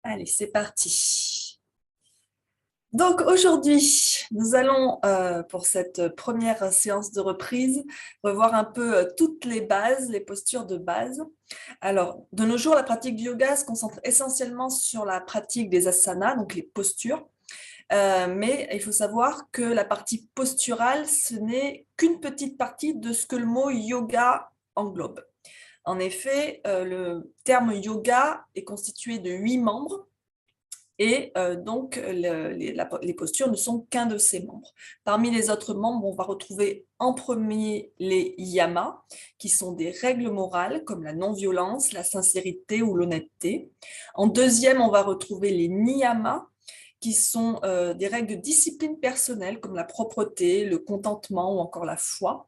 Allez, c'est parti. Donc aujourd'hui, nous allons, pour cette première séance de reprise, revoir un peu toutes les bases, les postures de base. Alors, de nos jours, la pratique du yoga se concentre essentiellement sur la pratique des asanas, donc les postures. Mais il faut savoir que la partie posturale, ce n'est qu'une petite partie de ce que le mot yoga englobe. En effet, le terme yoga est constitué de 8 membres. Et donc, les postures ne sont qu'un de ces membres. Parmi les autres membres, on va retrouver en premier les yamas, qui sont des règles morales comme la non-violence, la sincérité ou l'honnêteté. En deuxième, on va retrouver les niyamas, qui sont des règles de discipline personnelle comme la propreté, le contentement ou encore la foi.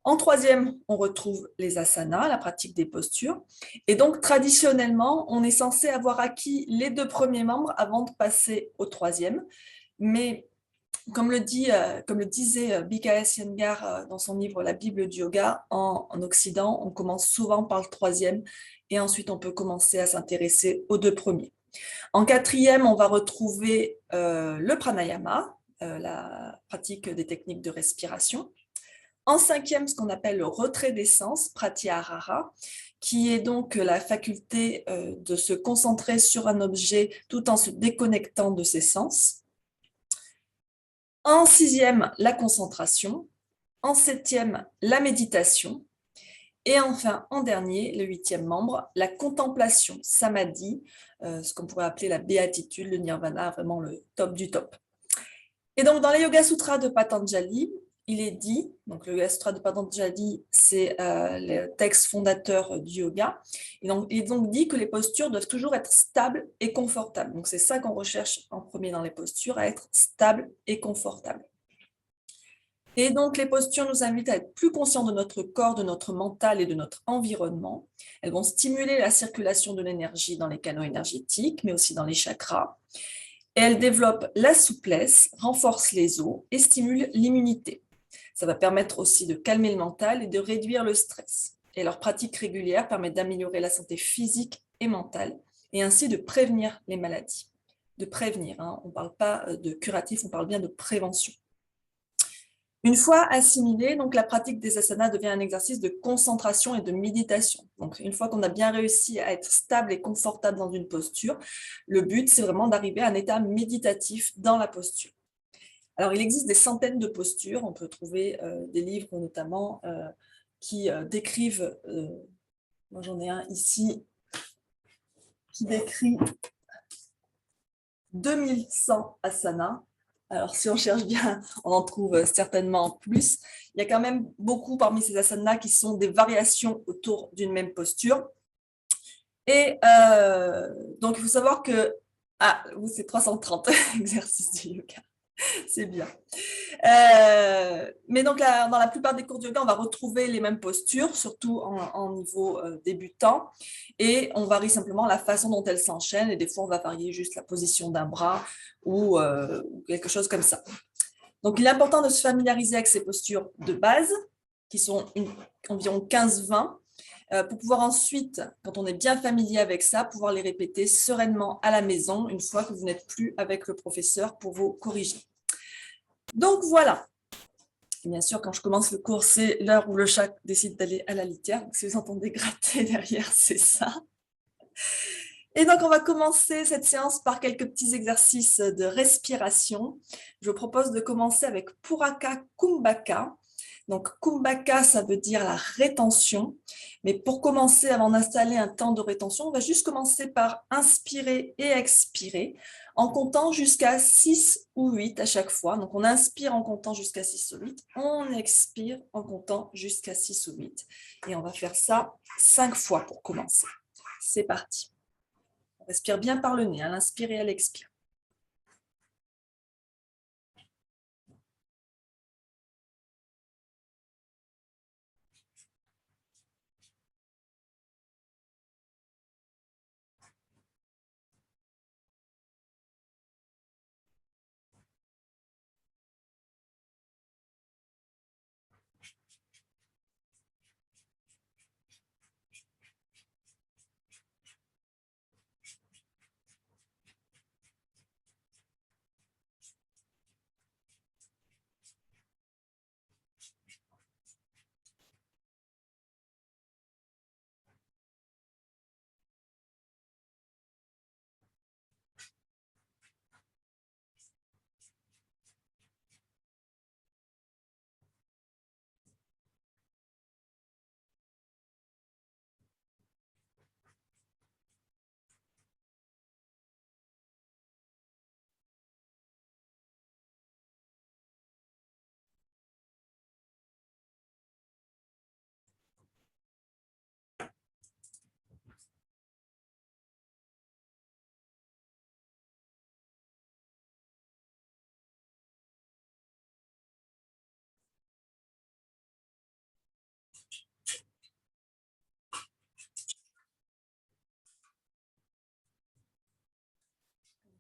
En troisième, on retrouve les asanas, la pratique des postures. Et donc, traditionnellement, on est censé avoir acquis les 2 premiers membres avant de passer au troisième. Mais comme le disait B.K.S. Iyengar dans son livre La Bible du yoga, en Occident, on commence souvent par le troisième et ensuite on peut commencer à s'intéresser aux 2 premiers. En quatrième, on va retrouver le pranayama, la pratique des techniques de respiration. En cinquième, ce qu'on appelle le retrait des sens, pratyahara, qui est donc la faculté de se concentrer sur un objet tout en se déconnectant de ses sens. En sixième, la concentration. En septième, la méditation. Et enfin, en dernier, le huitième membre, la contemplation, samadhi, ce qu'on pourrait appeler la béatitude, le nirvana, vraiment le top du top. Et donc, dans les Yoga Sutras de Patanjali, il est dit, donc le Yoga Sutra de Patanjali, c'est le texte fondateur du yoga, et donc, il est donc dit que les postures doivent toujours être stables et confortables. Donc, c'est ça qu'on recherche en premier dans les postures, à être stable et confortable. Et donc, les postures nous invitent à être plus conscients de notre corps, de notre mental et de notre environnement. Elles vont stimuler la circulation de l'énergie dans les canaux énergétiques, mais aussi dans les chakras. Et elles développent la souplesse, renforcent les os et stimulent l'immunité. Ça va permettre aussi de calmer le mental et de réduire le stress. Et leur pratique régulière permet d'améliorer la santé physique et mentale et ainsi de prévenir les maladies. De prévenir, hein. On ne parle pas de curatif, on parle bien de prévention. Une fois assimilée, donc la pratique des asanas devient un exercice de concentration et de méditation. Donc, une fois qu'on a bien réussi à être stable et confortable dans une posture, le but, c'est vraiment d'arriver à un état méditatif dans la posture. Alors, il existe des centaines de postures. On peut trouver des livres notamment qui décrivent, moi j'en ai un ici, qui décrit 2100 asanas. Alors, si on cherche bien, on en trouve certainement plus. Il y a quand même beaucoup parmi ces asanas qui sont des variations autour d'une même posture. Et donc, il faut savoir que... Ah, c'est 330 exercices de yoga. C'est bien. Mais donc, dans la plupart des cours de yoga, on va retrouver les mêmes postures, surtout en niveau débutant. Et on varie simplement la façon dont elles s'enchaînent. Et des fois, on va varier juste la position d'un bras ou quelque chose comme ça. Donc, il est important de se familiariser avec ces postures de base, qui sont environ 15-20, pour pouvoir ensuite, quand on est bien familier avec ça, pouvoir les répéter sereinement à la maison, une fois que vous n'êtes plus avec le professeur pour vous corriger. Donc, voilà. Et bien sûr, quand je commence le cours, c'est l'heure où le chat décide d'aller à la litière. Donc, si vous entendez gratter derrière, c'est ça. Et donc, on va commencer cette séance par quelques petits exercices de respiration. Je vous propose de commencer avec Puraka Kumbhaka. Donc, Kumbhaka, ça veut dire la rétention. Mais pour commencer, avant d'installer un temps de rétention, on va juste commencer par inspirer et expirer en comptant jusqu'à 6 ou 8 à chaque fois. Donc, on inspire en comptant jusqu'à 6 ou 8. On expire en comptant jusqu'à 6 ou 8. Et on va faire ça 5 fois pour commencer. C'est parti. On respire bien par le nez, à l'inspire et à l'expire.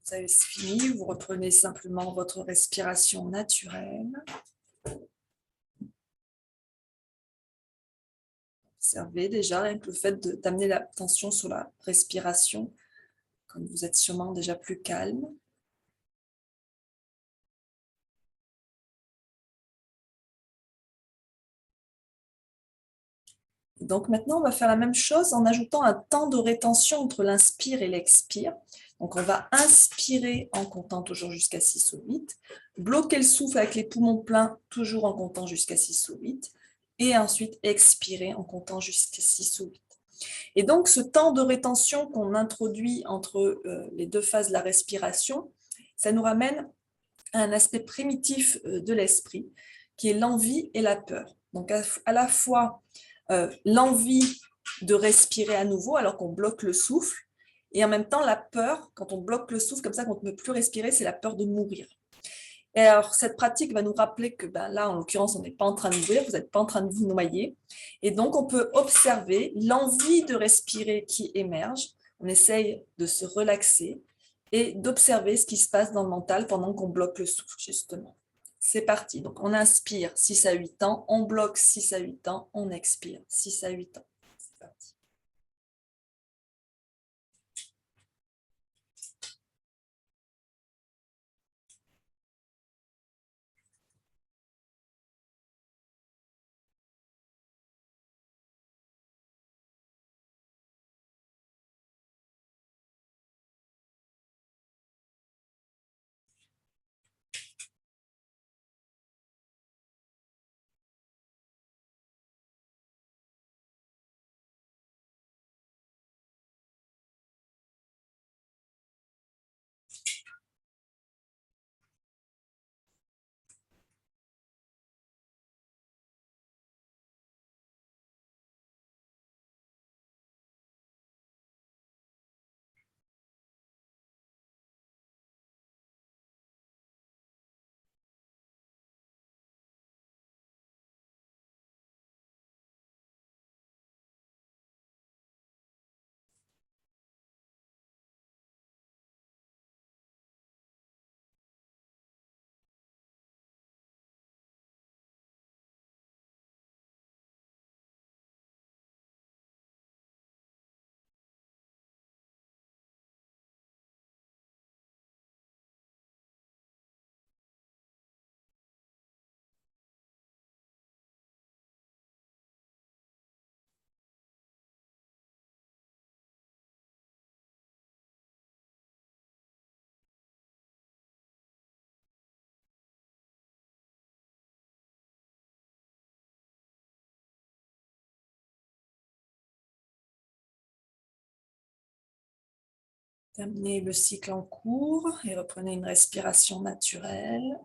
Vous avez fini, vous reprenez simplement votre respiration naturelle. Observez déjà avec le fait d'amener l'attention sur la respiration, comme vous êtes sûrement déjà plus calme. Donc maintenant, on va faire la même chose en ajoutant un temps de rétention entre l'inspire et l'expire. Donc on va inspirer en comptant toujours jusqu'à 6 ou 8, bloquer le souffle avec les poumons pleins, toujours en comptant jusqu'à 6 ou 8, et ensuite expirer en comptant jusqu'à 6 ou 8. Et donc ce temps de rétention qu'on introduit entre les deux phases de la respiration, ça nous ramène à un aspect primitif de l'esprit, qui est l'envie et la peur. Donc à la fois l'envie de respirer à nouveau alors qu'on bloque le souffle, et en même temps la peur, quand on bloque le souffle comme ça, qu'on ne peut plus respirer, c'est la peur de mourir. Et alors cette pratique va nous rappeler que là, en l'occurrence, on n'est pas en train de mourir, vous n'êtes pas en train de vous noyer, et donc on peut observer l'envie de respirer qui émerge, on essaye de se relaxer, et d'observer ce qui se passe dans le mental pendant qu'on bloque le souffle, justement. C'est parti. Donc, on inspire 6 à 8 ans, on bloque 6 à 8 ans, on expire 6 à 8 ans. C'est parti. Terminez le cycle en cours et reprenez une respiration naturelle.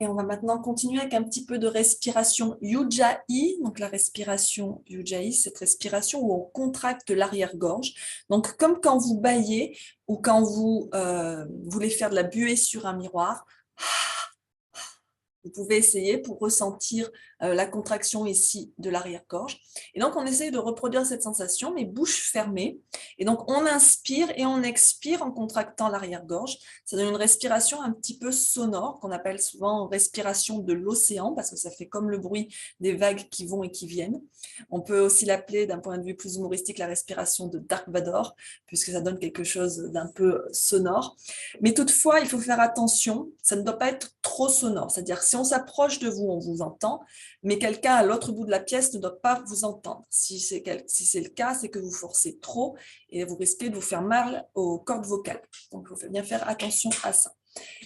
Et on va maintenant continuer avec un petit peu de respiration Ujjayi. Donc la respiration Ujjayi, cette respiration où on contracte l'arrière-gorge. Donc comme quand vous bâillez ou quand vous voulez faire de la buée sur un miroir. Vous pouvez essayer pour ressentir la contraction ici de l'arrière-gorge. Et donc, on essaye de reproduire cette sensation, mais bouche fermée. Et donc, on inspire et on expire en contractant l'arrière-gorge. Ça donne une respiration un petit peu sonore, qu'on appelle souvent respiration de l'océan, parce que ça fait comme le bruit des vagues qui vont et qui viennent. On peut aussi l'appeler, d'un point de vue plus humoristique, la respiration de Dark Vador, puisque ça donne quelque chose d'un peu sonore. Mais toutefois, il faut faire attention, ça ne doit pas être trop sonore. C'est-à-dire, si on s'approche de vous, on vous entend, mais quelqu'un à l'autre bout de la pièce ne doit pas vous entendre. Si c'est le cas, c'est que vous forcez trop et vous risquez de vous faire mal aux cordes vocales. Donc, il faut bien faire attention à ça.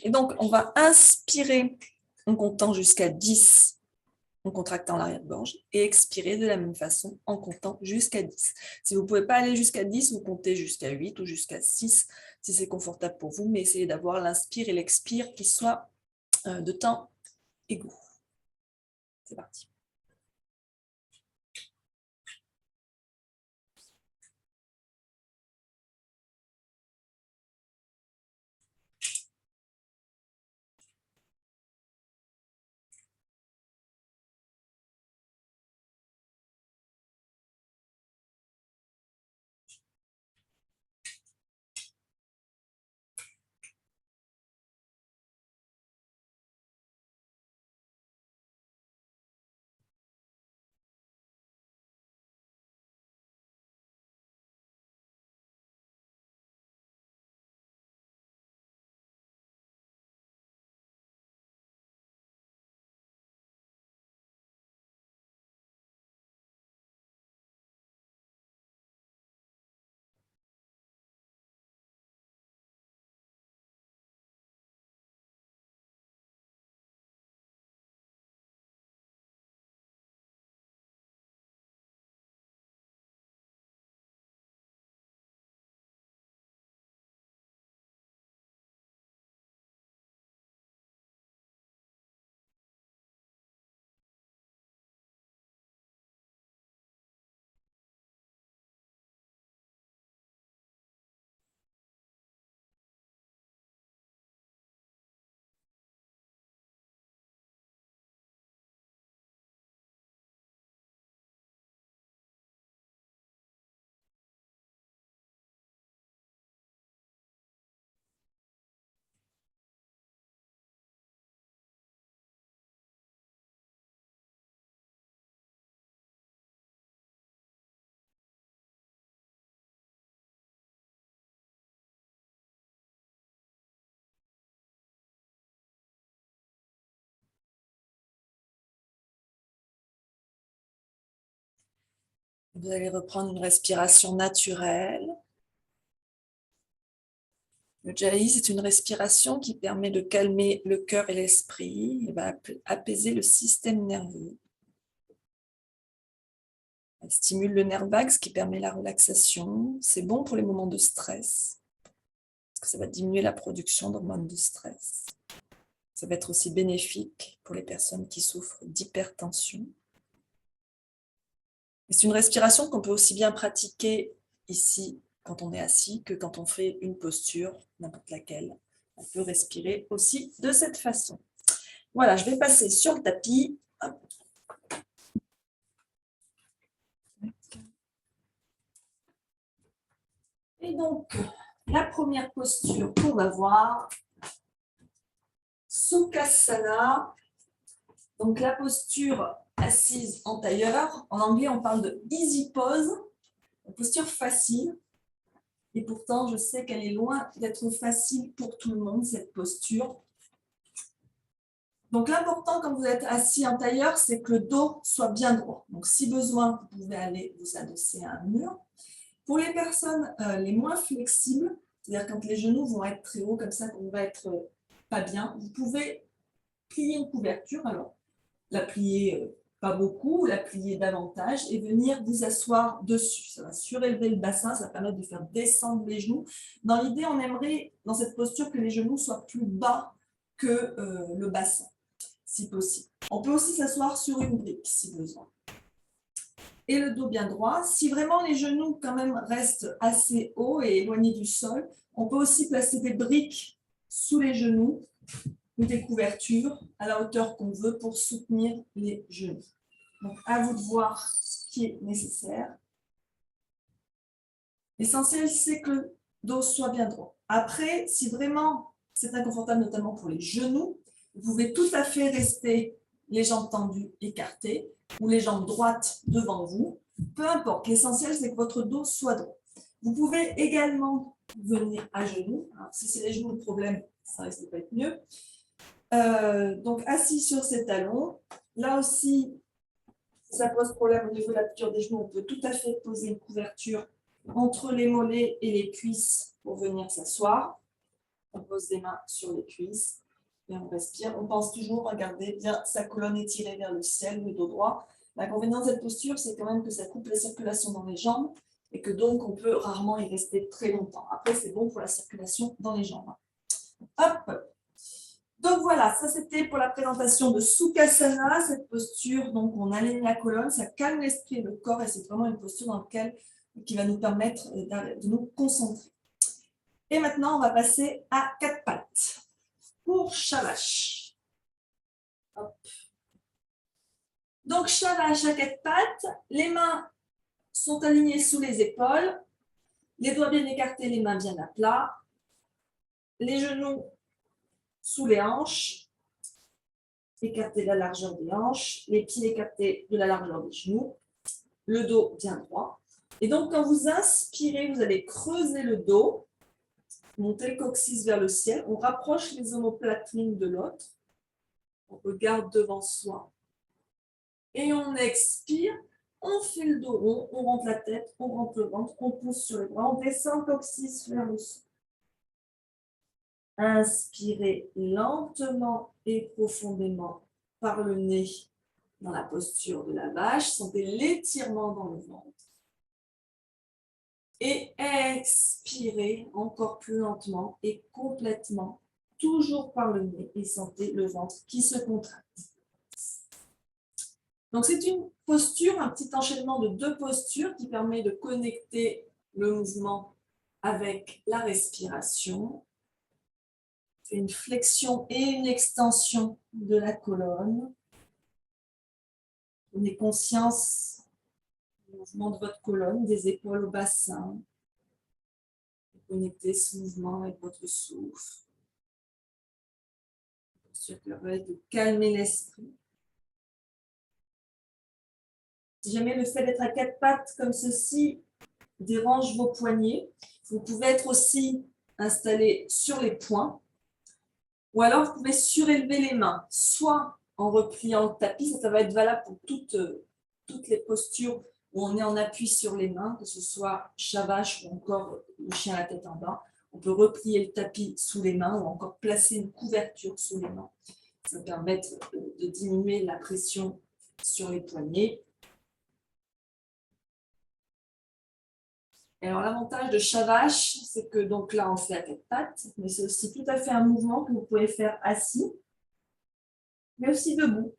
Et donc, on va inspirer en comptant jusqu'à 10 en contractant l'arrière-gorge et expirer de la même façon en comptant jusqu'à 10. Si vous ne pouvez pas aller jusqu'à 10, vous comptez jusqu'à 8 ou jusqu'à 6 si c'est confortable pour vous, mais essayez d'avoir l'inspire et l'expire qui soient de temps égaux. C'est parti. Vous allez reprendre une respiration naturelle. Le Ujjayi, c'est une respiration qui permet de calmer le cœur et l'esprit et va apaiser le système nerveux. Elle stimule le nerf vague, ce qui permet la relaxation. C'est bon pour les moments de stress, parce que ça va diminuer la production d'hormones de stress. Ça va être aussi bénéfique pour les personnes qui souffrent d'hypertension. C'est une respiration qu'on peut aussi bien pratiquer ici quand on est assis que quand on fait une posture, n'importe laquelle. On peut respirer aussi de cette façon. Voilà, je vais passer sur le tapis. Hop. Et donc, la première posture qu'on va voir, Sukhasana. Donc, la posture assise en tailleur. En anglais, on parle de easy pose, une posture facile. Et pourtant, je sais qu'elle est loin d'être facile pour tout le monde, cette posture. Donc, l'important quand vous êtes assis en tailleur, c'est que le dos soit bien droit. Donc, si besoin, vous pouvez aller vous adosser à un mur. Pour les personnes les moins flexibles, c'est-à-dire quand les genoux vont être très hauts, comme ça, qu'on va être pas bien, vous pouvez plier une couverture. Alors, la plier pas beaucoup, la plier davantage et venir vous asseoir dessus. Ça va surélever le bassin, ça va permettre de faire descendre les genoux. Dans l'idée, on aimerait, dans cette posture, que les genoux soient plus bas que le bassin, si possible. On peut aussi s'asseoir sur une brique, si besoin. Et le dos bien droit. Si vraiment les genoux quand même restent assez hauts et éloignés du sol, on peut aussi placer des briques sous les genoux ou des couvertures à la hauteur qu'on veut pour soutenir les genoux. Donc, à vous de voir ce qui est nécessaire. L'essentiel, c'est que le dos soit bien droit. Après, si vraiment c'est inconfortable, notamment pour les genoux, vous pouvez tout à fait rester les jambes tendues, écartées, ou les jambes droites devant vous. Peu importe, l'essentiel, c'est que votre dos soit droit. Vous pouvez également venir à genoux. Alors, si c'est les genoux le problème, ça risque de pas être mieux. Donc, assis sur ses talons. Là aussi, ça pose problème au niveau de la posture des genoux. On peut tout à fait poser une couverture entre les mollets et les cuisses pour venir s'asseoir. On pose les mains sur les cuisses et on respire. On pense toujours, regardez bien, sa colonne étirée vers le ciel, le dos droit. L'inconvénient de cette posture, c'est quand même que ça coupe la circulation dans les jambes et que donc on peut rarement y rester très longtemps. Après, c'est bon pour la circulation dans les jambes. Hop! Donc voilà, ça c'était pour la présentation de Sukhasana, cette posture, donc on aligne la colonne, ça calme l'esprit et le corps et c'est vraiment une posture dans laquelle, qui va nous permettre de nous concentrer. Et maintenant, on va passer à quatre pattes pour Shavash. Hop. Donc Shavash à quatre pattes, les mains sont alignées sous les épaules, les doigts bien écartés, les mains bien à plat, les genoux sous les hanches, écarter la largeur des hanches, les pieds écartés de la largeur des genoux, le dos bien droit. Et donc, quand vous inspirez, vous allez creuser le dos, monter le coccyx vers le ciel, on rapproche les omoplates l'une de l'autre, on regarde devant soi, et on expire, on fait le dos rond, on rentre la tête, on rentre le ventre, on pousse sur les bras, on descend le coccyx vers le sol. Inspirez lentement et profondément par le nez dans la posture de la vache. Sentez l'étirement dans le ventre. Et expirez encore plus lentement et complètement, toujours par le nez. Et sentez le ventre qui se contracte. Donc c'est une posture, un petit enchaînement de deux postures qui permet de connecter le mouvement avec la respiration. C'est une flexion et une extension de la colonne. Prenez conscience du mouvement de votre colonne, des épaules au bassin. Connectez ce mouvement avec votre souffle. Ça permet de calmer l'esprit. Si jamais le fait d'être à quatre pattes comme ceci dérange vos poignets, vous pouvez être aussi installé sur les poings. Ou alors, vous pouvez surélever les mains, soit en repliant le tapis, ça va être valable pour toutes les postures où on est en appui sur les mains, que ce soit chat vache ou encore le chien à la tête en bas. On peut replier le tapis sous les mains ou encore placer une couverture sous les mains. Ça va permettre de diminuer la pression sur les poignets. Et alors, l'avantage de chat vache, c'est que donc là, on fait à quatre pattes, mais c'est aussi tout à fait un mouvement que vous pouvez faire assis, mais aussi debout.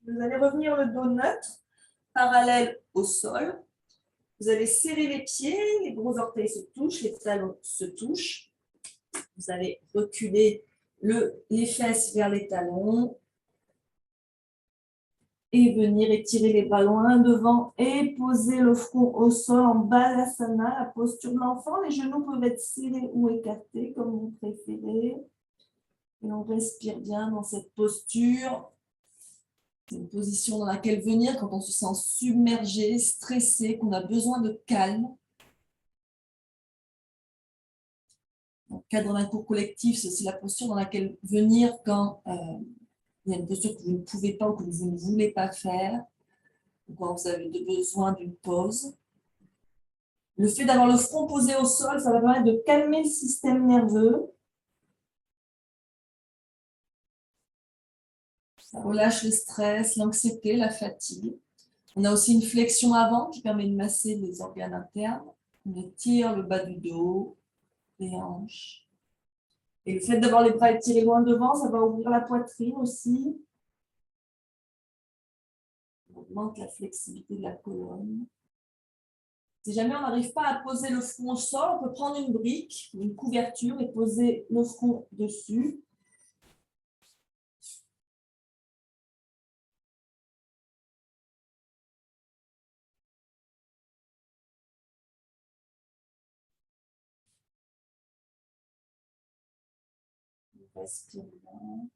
Vous allez revenir le dos neutre, parallèle au sol. Vous allez serrer les pieds, les gros orteils se touchent, les talons se touchent. Vous allez reculer les fesses vers les talons et venir étirer les bras loin devant et poser le front au sol en balasana, la posture de l'enfant. Les genoux peuvent être serrés ou écartés comme vous préférez. Et on respire bien dans cette posture. C'est une position dans laquelle venir quand on se sent submergé, stressé, qu'on a besoin de calme. Dans le cadre d'un cours collectif, c'est aussi la posture dans laquelle venir quand il y a une posture que vous ne pouvez pas ou que vous ne voulez pas faire, ou quand vous avez besoin d'une pause. Le fait d'avoir le front posé au sol, ça va permettre de calmer le système nerveux. Ça relâche le stress, l'anxiété, la fatigue. On a aussi une flexion avant qui permet de masser les organes internes. On étire le bas du dos, les hanches. Et le fait d'avoir les bras étirés loin devant, ça va ouvrir la poitrine aussi. On augmente la flexibilité de la colonne. Si jamais on n'arrive pas à poser le front au sol, on peut prendre une brique, une couverture et poser le front dessus. On respire bien.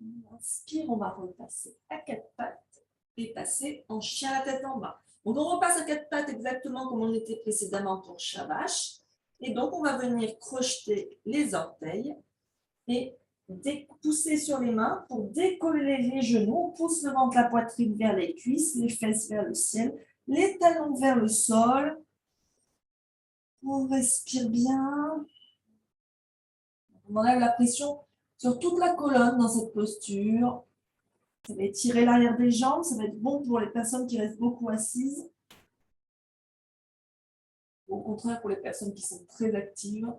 On inspire, on va repasser à quatre pattes et passer en chien à la tête en bas. Donc, on repasse à quatre pattes exactement comme on était précédemment pour chat vache. Et donc, on va venir crocheter les orteils et pousser sur les mains pour décoller les genoux. On pousse le ventre, la poitrine vers les cuisses, les fesses vers le ciel, les talons vers le sol. On respire bien. On enlève la pression sur toute la colonne dans cette posture. Ça va étirer l'arrière des jambes. Ça va être bon pour les personnes qui restent beaucoup assises. Au contraire, pour les personnes qui sont très actives.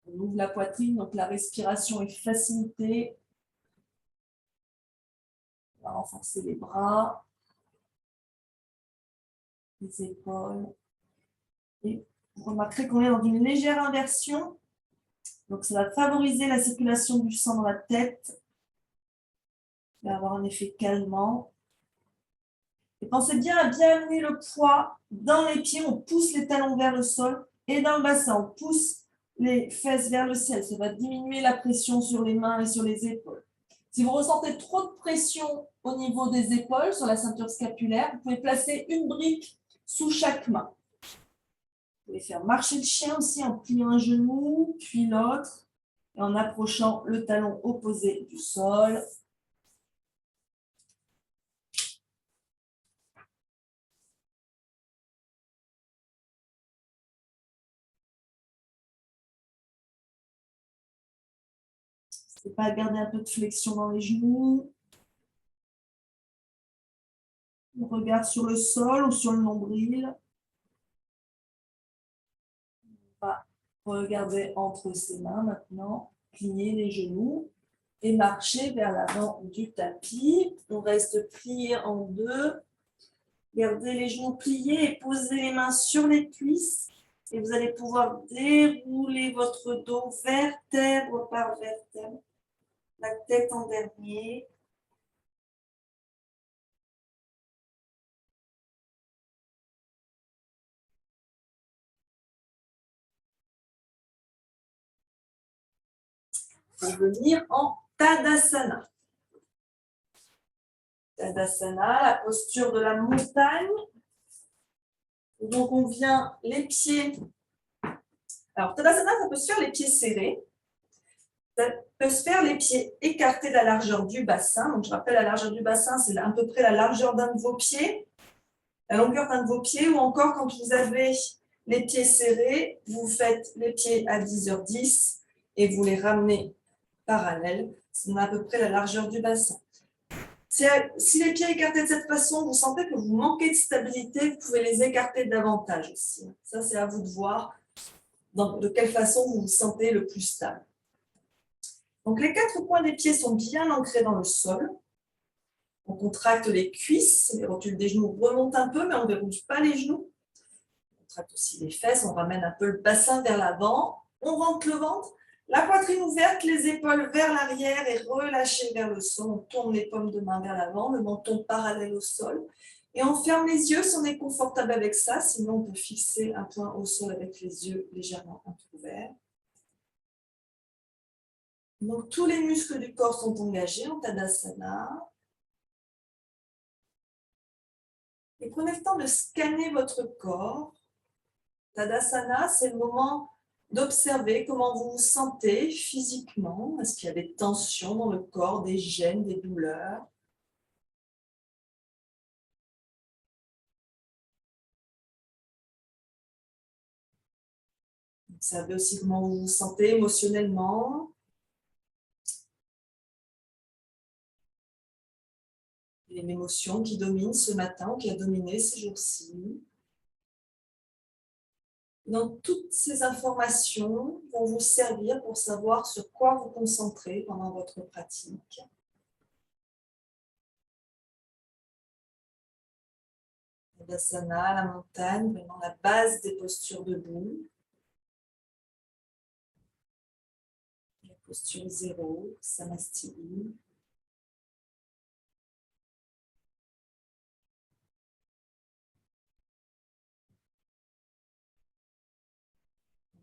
On ouvre la poitrine, donc la respiration est facilitée. On va renforcer les bras, les épaules. Et vous remarquerez qu'on est dans une légère inversion. Donc, ça va favoriser la circulation du sang dans la tête. Ça va avoir un effet calmant. Et pensez bien à bien amener le poids dans les pieds. On pousse les talons vers le sol et dans le bassin. On pousse les fesses vers le ciel. Ça va diminuer la pression sur les mains et sur les épaules. Si vous ressentez trop de pression au niveau des épaules, sur la ceinture scapulaire, vous pouvez placer une brique sous chaque main. Vous pouvez faire marcher le chien aussi en pliant un genou, puis l'autre, et en approchant le talon opposé du sol. N'hésitez pas à garder un peu de flexion dans les genoux. On regarde sur le sol ou sur le nombril. On va regarder entre ses mains maintenant, plier les genoux et marcher vers l'avant du tapis. On reste plié en deux. Gardez les genoux pliés et posez les mains sur les cuisses. Et vous allez pouvoir dérouler votre dos vertèbre par vertèbre, la tête en dernier. Pour venir en Tadasana. Tadasana, la posture de la montagne. Donc, on vient les pieds. Alors, Tadasana, ça peut se faire les pieds serrés. Ça peut se faire les pieds écartés de la largeur du bassin. Donc, je rappelle, la largeur du bassin, c'est à peu près la largeur d'un de vos pieds, la longueur d'un de vos pieds, ou encore quand vous avez les pieds serrés, vous faites les pieds à 10h10 et vous les ramenez parallèles. C'est à peu près la largeur du bassin. Si les pieds écartés de cette façon, vous sentez que vous manquez de stabilité, vous pouvez les écarter davantage aussi. Ça, c'est à vous de voir de quelle façon vous vous sentez le plus stable. Donc, les 4 points des pieds sont bien ancrés dans le sol. On contracte les cuisses, les rotules des genoux remontent un peu, mais on ne déroule pas les genoux. On contracte aussi les fesses, on ramène un peu le bassin vers l'avant, on rentre le ventre, la poitrine ouverte, les épaules vers l'arrière et relâchées vers le sol. On tourne les paumes de main vers l'avant, le menton parallèle au sol. Et on ferme les yeux si on est confortable avec ça, sinon on peut fixer un point au sol avec les yeux légèrement entrouverts. Donc, tous les muscles du corps sont engagés en Tadasana. Et prenez le temps de scanner votre corps. Tadasana, c'est le moment d'observer comment vous vous sentez physiquement. Est-ce qu'il y a des tensions dans le corps, des gênes, des douleurs? Observez aussi comment vous vous sentez émotionnellement. Il y a une émotion qui domine ce matin ou qui a dominé ces jours-ci. Donc, toutes ces informations vont vous servir pour savoir sur quoi vous concentrer pendant votre pratique. Tadasana, la montagne, vraiment la base des postures debout. La posture 0, Samastini.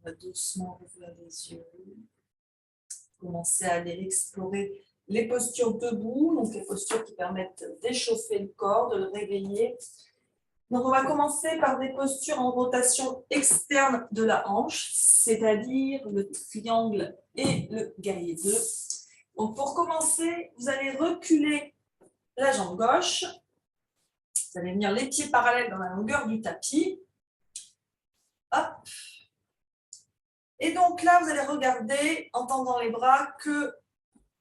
On va doucement ouvrir les yeux. Commencer à aller explorer les postures debout, donc les postures qui permettent d'échauffer le corps, de le réveiller. Donc, on va commencer par des postures en rotation externe de la hanche, c'est-à-dire le triangle et le guerrier 2. Donc, pour commencer, vous allez reculer la jambe gauche. Vous allez venir les pieds parallèles dans la longueur du tapis. Hop. Et donc là, vous allez regarder, en tendant les bras, que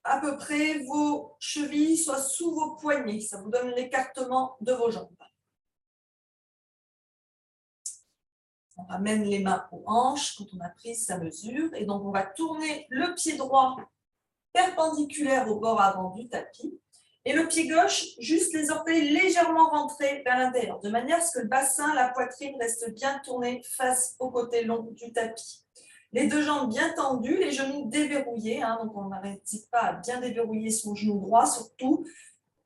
à peu près vos chevilles soient sous vos poignets. Ça vous donne l'écartement de vos jambes. On ramène les mains aux hanches quand on a pris sa mesure. Et donc, on va tourner le pied droit perpendiculaire au bord avant du tapis. Et le pied gauche, juste les orteils légèrement rentrés vers l'intérieur, de manière à ce que le bassin, la poitrine restent bien tournés face au côté long du tapis. Les deux jambes bien tendues, les genoux déverrouillés. Donc, on n'hésite pas à bien déverrouiller son genou droit, surtout.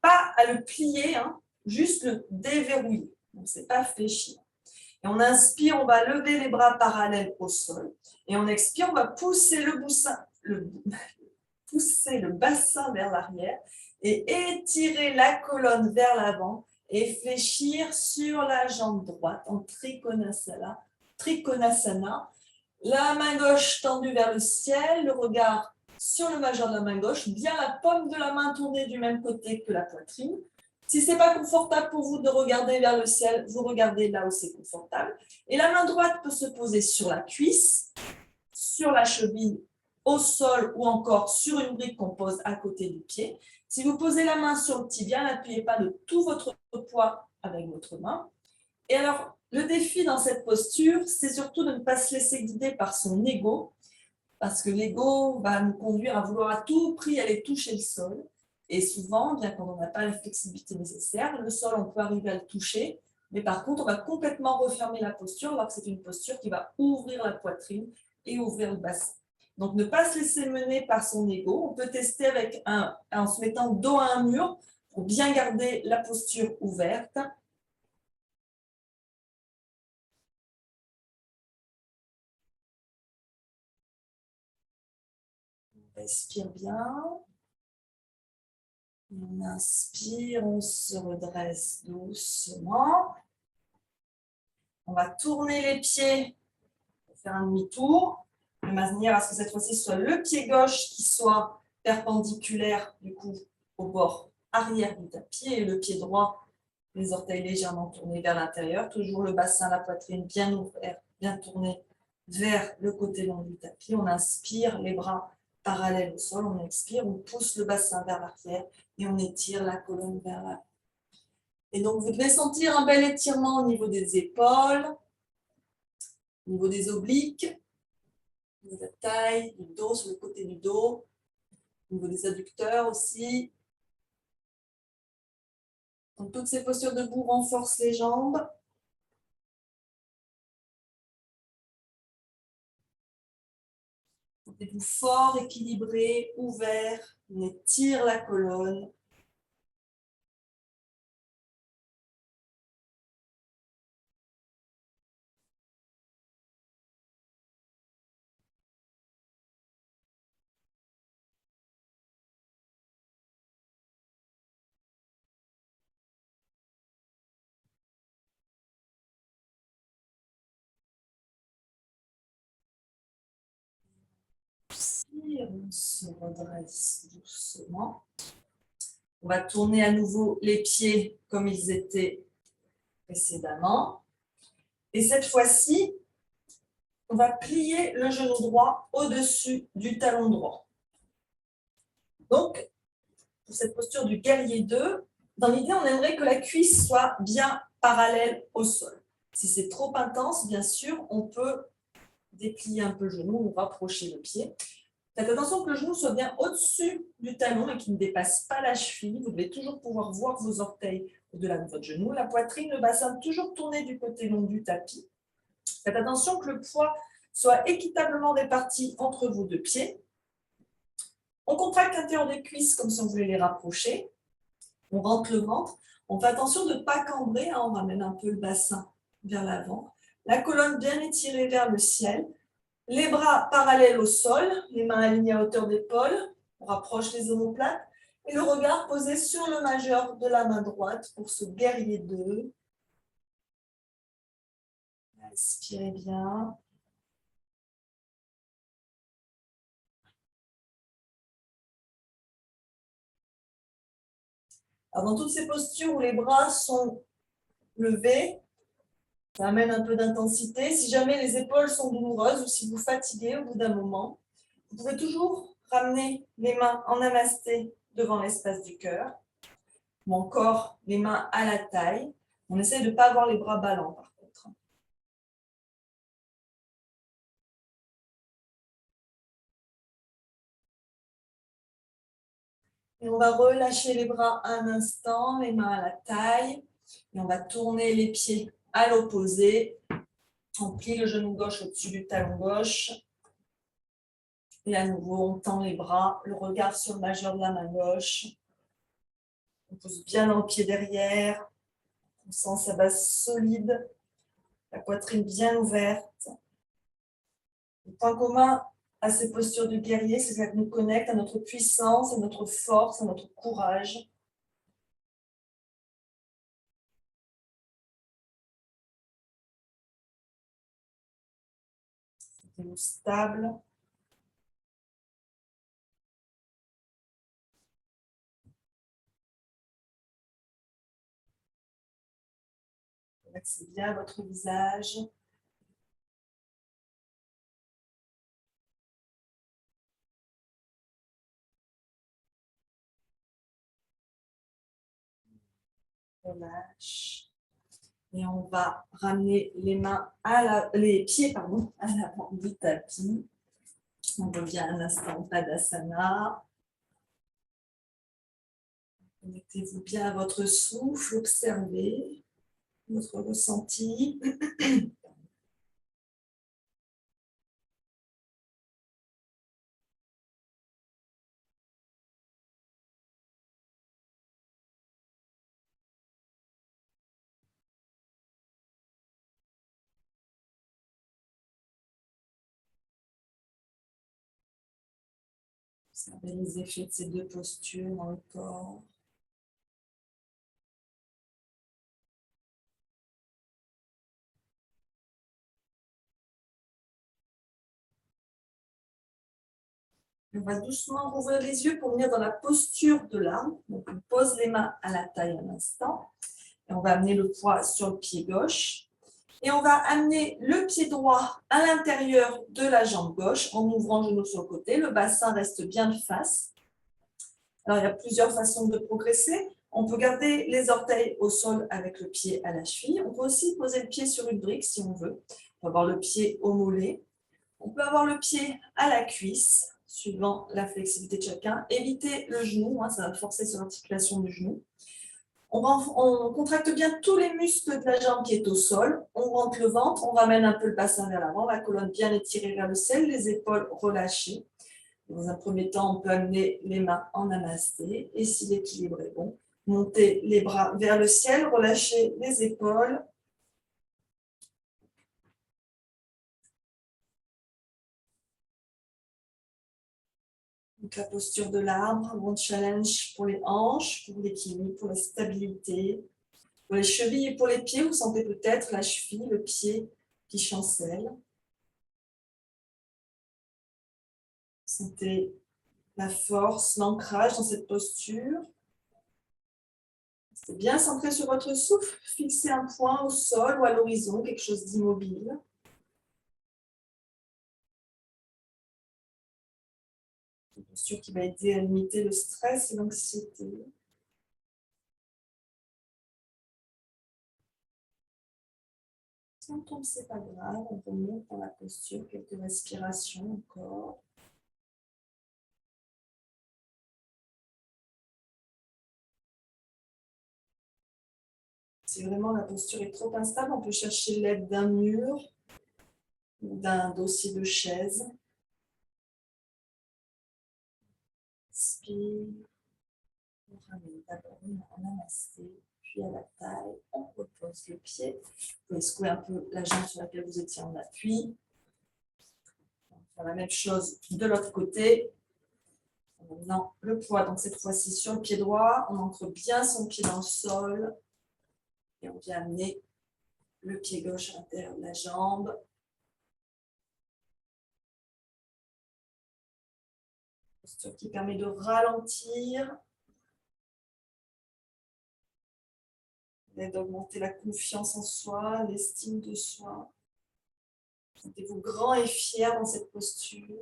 Pas à le plier, juste le déverrouiller. Donc, ce n'est pas fléchir. Et on inspire, on va lever les bras parallèles au sol. Et on expire, on va pousser pousser le bassin vers l'arrière et étirer la colonne vers l'avant et fléchir sur la jambe droite en Trikonasana. La main gauche tendue vers le ciel, le regard sur le majeur de la main gauche, bien la paume de la main tournée du même côté que la poitrine. Si ce n'est pas confortable pour vous de regarder vers le ciel, vous regardez là où c'est confortable. Et la main droite peut se poser sur la cuisse, sur la cheville, au sol ou encore sur une brique qu'on pose à côté du pied. Si vous posez la main sur le tibia, n'appuyez pas de tout votre poids avec votre main. Et alors, le défi dans cette posture, c'est surtout de ne pas se laisser guider par son ego, parce que l'ego va nous conduire à vouloir à tout prix aller toucher le sol. Et souvent, bien quand on n'a pas la flexibilité nécessaire, le sol, on peut arriver à le toucher, Mais par contre, on va complètement refermer la posture, alors que c'est une posture qui va ouvrir la poitrine et ouvrir le bassin. Donc, ne pas se laisser mener par son ego. On peut tester en se mettant dos à un mur pour bien garder la posture ouverte. On respire bien. On inspire, on se redresse doucement. On va tourner les pieds pour faire un demi-tour, de manière à ce que cette fois-ci, ce soit le pied gauche qui soit perpendiculaire du coup au bord arrière du tapis et le pied droit, les orteils légèrement tournés vers l'intérieur, toujours le bassin, la poitrine bien ouvert, bien tourné vers le côté long du tapis. On inspire, les bras parallèles au sol, on expire, on pousse le bassin vers l'arrière et on étire la colonne vers l'avant. Et donc, vous devez sentir un bel étirement au niveau des épaules, au niveau des obliques, au niveau de la taille, du dos, sur le côté du dos, au niveau des adducteurs aussi. Donc, toutes ces postures debout renforcent les jambes. Sentez-vous fort, équilibré, ouvert. On étire la colonne. On se redresse doucement. On va tourner à nouveau les pieds comme ils étaient précédemment. Et cette fois-ci, on va plier le genou droit au-dessus du talon droit. Donc, pour cette posture du guerrier 2, dans l'idée, on aimerait que la cuisse soit bien parallèle au sol. Si c'est trop intense, bien sûr, on peut déplier un peu le genou ou rapprocher le pied. Faites attention que le genou soit bien au-dessus du talon et qu'il ne dépasse pas la cheville. Vous devez toujours pouvoir voir vos orteils au-delà de votre genou. La poitrine, le bassin toujours tourné du côté long du tapis. Faites attention que le poids soit équitablement réparti entre vos deux pieds. On contracte l'intérieur des cuisses comme si on voulait les rapprocher. On rentre le ventre. On fait attention de ne pas cambrer. On ramène un peu le bassin vers l'avant. La colonne bien étirée vers le ciel. Les bras parallèles au sol, les mains alignées à hauteur d'épaule, on rapproche les omoplates et le regard posé sur le majeur de la main droite pour ce guerrier 2. Inspirez bien. Alors, dans toutes ces postures où les bras sont levés, ça amène un peu d'intensité. Si jamais les épaules sont douloureuses ou si vous fatiguez au bout d'un moment, vous pouvez toujours ramener les mains en namasté devant l'espace du cœur ou encore les mains à la taille. On essaie de ne pas avoir les bras ballants par contre. Et on va relâcher les bras un instant, les mains à la taille. Et on va tourner les pieds à l'opposé. On plie le genou gauche au-dessus du talon gauche. Et à nouveau, on tend les bras, le regard sur le majeur de la main gauche. On pousse bien dans le pied derrière. On sent sa base solide, la poitrine bien ouverte. Le point commun à ces postures du guerrier, c'est qu'elles nous connectent à notre puissance, à notre force, à notre courage. Sentez-vous stable. Relaxez bien votre visage. Relâche. Et on va ramener les pieds à l'avant du tapis. On revient un instant au Tadasana. Connectez-vous bien à votre souffle, observez. Votre ressenti. Observez les effets de ces deux postures dans le corps. On va doucement rouvrir les yeux pour venir dans la posture de l'arbre. Donc, on pose les mains à la taille un instant. Et on va amener le poids sur le pied gauche. Et on va amener le pied droit à l'intérieur de la jambe gauche en ouvrant le genou sur le côté. Le bassin reste bien de face. Alors, il y a plusieurs façons de progresser. On peut garder les orteils au sol avec le pied à la cheville. On peut aussi poser le pied sur une brique si on veut. On peut avoir le pied au mollet. On peut avoir le pied à la cuisse, suivant la flexibilité de chacun. Éviter le genou, ça va forcer sur l'articulation du genou. On contracte bien tous les muscles de la jambe qui est au sol. On rentre le ventre, on ramène un peu le bassin vers l'avant, la colonne bien étirée vers le ciel, les épaules relâchées. Dans un premier temps, on peut amener les mains en namasté. Et si l'équilibre est bon, monter les bras vers le ciel, relâcher les épaules. Donc la posture de l'arbre, un bon challenge pour les hanches, pour l'équilibre, pour la stabilité. Pour les chevilles et pour les pieds, vous sentez peut-être la cheville, le pied qui chancelle. Sentez la force, l'ancrage dans cette posture. Restez bien centré sur votre souffle. Fixez un point au sol ou à l'horizon, quelque chose d'immobile. Une posture qui va aider à limiter le stress et l'anxiété. Si on tombe, ce n'est pas grave. On remonte dans la posture, quelques respirations encore. Si vraiment la posture est trop instable, on peut chercher l'aide d'un mur ou d'un dossier de chaise. Inspire. On ramène d'abord une main en namasté, puis à la taille, on repose le pied. Vous pouvez secouer un peu la jambe sur laquelle vous étiez en appui. On va faire la même chose de l'autre côté. Maintenant, le poids, donc cette fois-ci sur le pied droit, on ancre bien son pied dans le sol. Et on vient amener le pied gauche à l'intérieur de la jambe. Posture qui permet de ralentir. D'augmenter la confiance en soi, l'estime de soi. Sentez-vous grand et fier dans cette posture.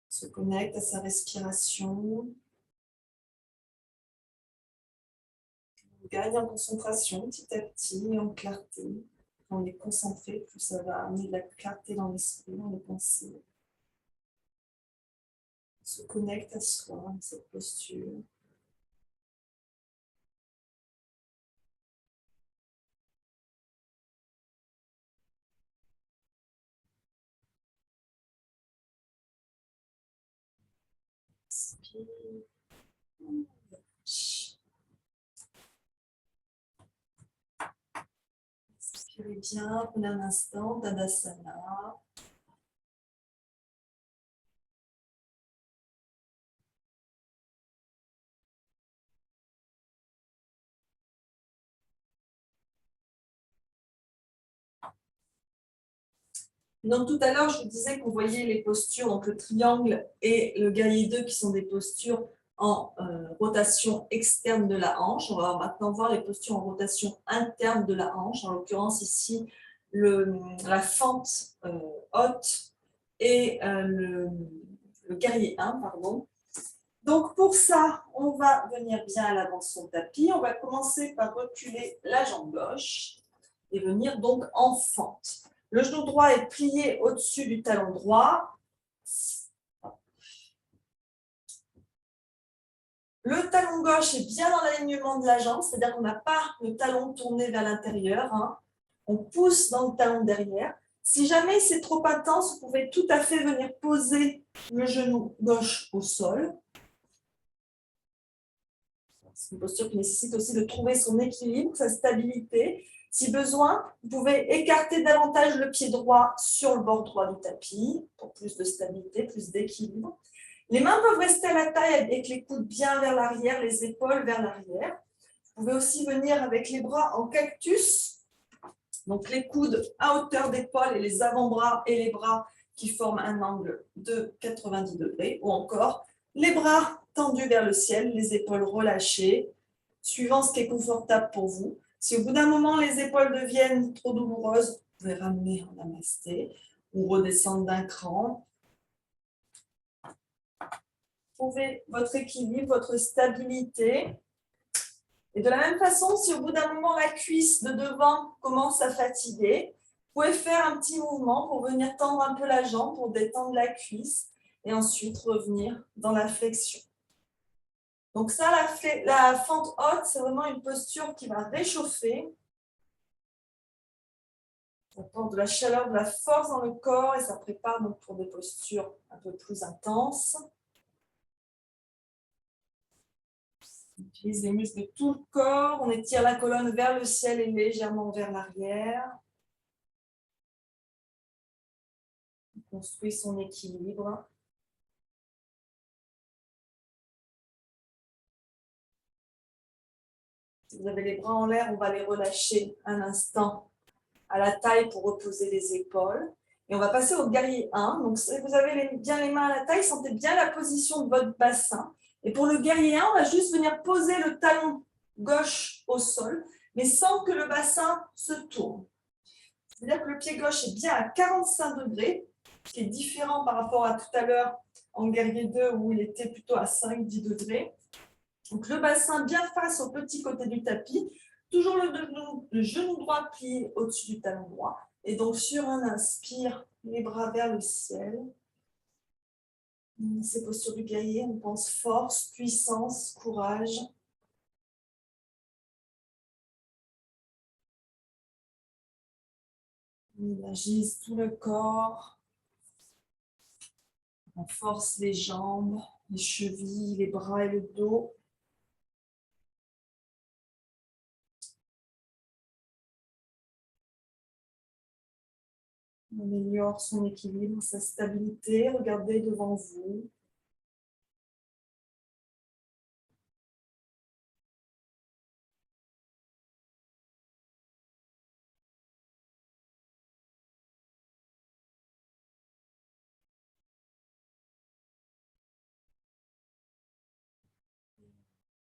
Se connecte à sa respiration. On gagne en concentration petit à petit et en clarté. Quand on est concentré, plus ça va amener de la clarté dans l'esprit, dans les pensées. On se connecte à soi dans cette posture. Inspire. Inspirez bien, prenez un instant, Tadasana. Donc tout à l'heure, je vous disais qu'on voyait les postures, donc le triangle et le guerrier 2 qui sont des postures en rotation externe de la hanche. On va maintenant voir les postures en rotation interne de la hanche, en l'occurrence ici la fente haute et le guerrier 1, pardon. Donc pour ça, on va venir bien à l'avant de son tapis. On va commencer par reculer la jambe gauche et venir donc en fente. Le genou droit est plié au-dessus du talon droit. Le talon gauche est bien dans l'alignement de la jambe, c'est-à-dire qu'on n'a pas le talon tourné vers l'intérieur. Hein. On pousse dans le talon derrière. Si jamais c'est trop intense, vous pouvez tout à fait venir poser le genou gauche au sol. C'est une posture qui nécessite aussi de trouver son équilibre, sa stabilité. Si besoin, vous pouvez écarter davantage le pied droit sur le bord droit du tapis pour plus de stabilité, plus d'équilibre. Les mains peuvent rester à la taille avec les coudes bien vers l'arrière, les épaules vers l'arrière. Vous pouvez aussi venir avec les bras en cactus, donc les coudes à hauteur d'épaule et les avant-bras et les bras qui forment un angle de 90 degrés, ou encore les bras tendus vers le ciel, les épaules relâchées, suivant ce qui est confortable pour vous. Si au bout d'un moment les épaules deviennent trop douloureuses, vous pouvez ramener en namasté ou redescendre d'un cran. Trouvez votre équilibre, votre stabilité. Et de la même façon, si au bout d'un moment la cuisse de devant commence à fatiguer, vous pouvez faire un petit mouvement pour venir tendre un peu la jambe, pour détendre la cuisse, et ensuite revenir dans la flexion. Donc ça, la fente haute, c'est vraiment une posture qui va réchauffer. Ça apporte de la chaleur, de la force dans le corps, et ça prépare donc pour des postures un peu plus intenses. On utilise les muscles de tout le corps, on étire la colonne vers le ciel et légèrement vers l'arrière. On construit son équilibre. Si vous avez les bras en l'air, on va les relâcher un instant à la taille pour reposer les épaules. Et on va passer au guerrier 1. Donc, si vous avez bien les mains à la taille, sentez bien la position de votre bassin. Et pour le guerrier 1, on va juste venir poser le talon gauche au sol, mais sans que le bassin se tourne. C'est-à-dire que le pied gauche est bien à 45 degrés, ce qui est différent par rapport à tout à l'heure en guerrier 2 où il était plutôt à 5-10 degrés. Donc le bassin bien face au petit côté du tapis, toujours le genou droit plié au-dessus du talon droit. Et donc sur un inspire, les bras vers le ciel. Ces postures du guerrier, on pense force, puissance, courage. On élargisse tout le corps. On force les jambes, les chevilles, les bras et le dos. On améliore son équilibre, sa stabilité. Regardez devant vous.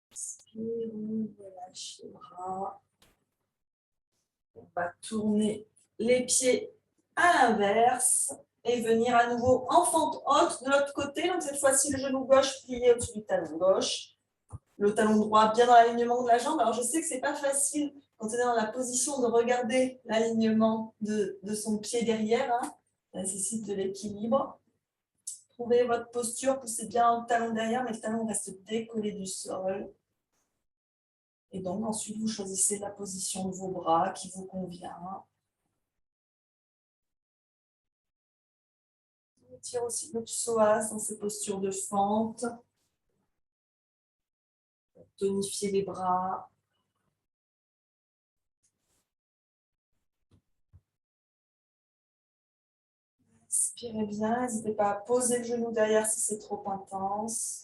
Inspire, on relâche les bras. On va tourner les pieds à l'inverse et venir à nouveau en fente haute de l'autre côté. Donc cette fois-ci, le genou gauche plié au-dessus du talon gauche. Le talon droit bien dans l'alignement de la jambe. Alors je sais que ce n'est pas facile quand on est dans la position de regarder l'alignement de son pied derrière. Hein. Ça nécessite de l'équilibre. Trouvez votre posture, poussez bien le talon derrière, mais le talon reste décollé du sol. Et donc ensuite, vous choisissez la position de vos bras qui vous convient. On tire aussi le psoas dans ces postures de fente. Tonifiez les bras. Inspirez bien, n'hésitez pas à poser le genou derrière si c'est trop intense.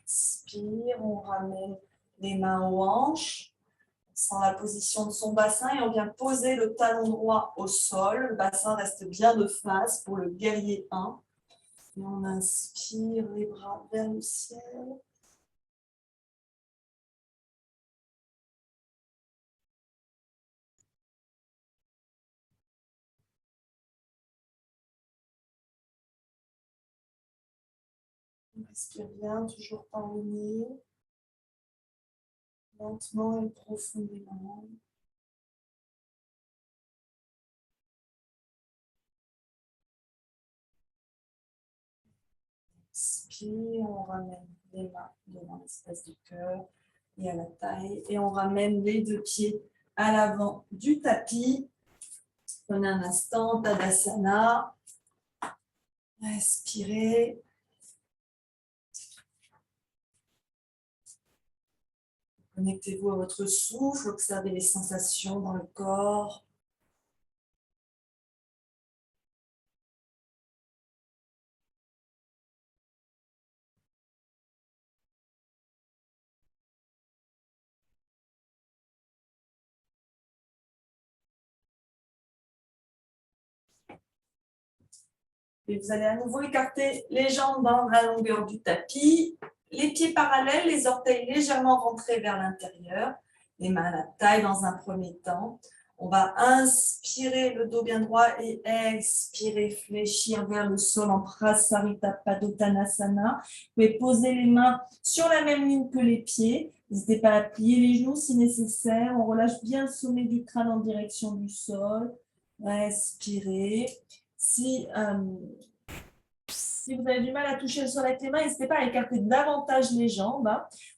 Expire, on ramène les mains aux hanches, on sent la position de son bassin et on vient poser le talon droit au sol. Le bassin reste bien de face pour le guerrier 1. Et on inspire les bras vers le ciel. On respire bien, toujours par le nez. lentement et profondément. Inspire, on ramène les mains devant l'espace du cœur et à la taille. Et on ramène les deux pieds à l'avant du tapis. Prenez un instant, Tadasana. Respirez. Connectez-vous à votre souffle, observez les sensations dans le corps. Et vous allez à nouveau écarter les jambes dans la longueur du tapis. Les pieds parallèles, les orteils légèrement rentrés vers l'intérieur. Les mains à la taille dans un premier temps. On va inspirer le dos bien droit et expirer, fléchir vers le sol en Prasarita Padottanasana. Vous pouvez poser les mains sur la même ligne que les pieds. N'hésitez pas à plier les genoux si nécessaire. On relâche bien le sommet du crâne en direction du sol. Respirez. Si vous avez du mal à toucher le sol avec les mains, n'hésitez pas à écarter davantage les jambes.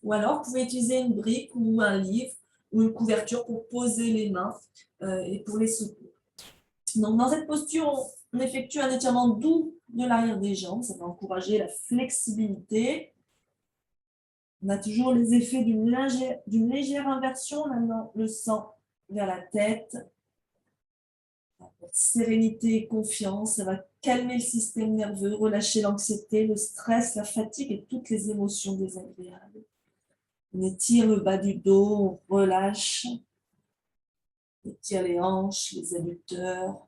Ou alors, vous pouvez utiliser une brique ou un livre ou une couverture pour poser les mains et pour les soutenir. Donc, dans cette posture, on effectue un étirement doux de l'arrière des jambes. Ça va encourager la flexibilité. On a toujours les effets d'une légère inversion. Maintenant, le sang vers la tête. Sérénité et confiance, ça va calmer le système nerveux, relâcher l'anxiété, le stress, la fatigue et toutes les émotions désagréables. On étire le bas du dos, on relâche, on étire les hanches, les adducteurs,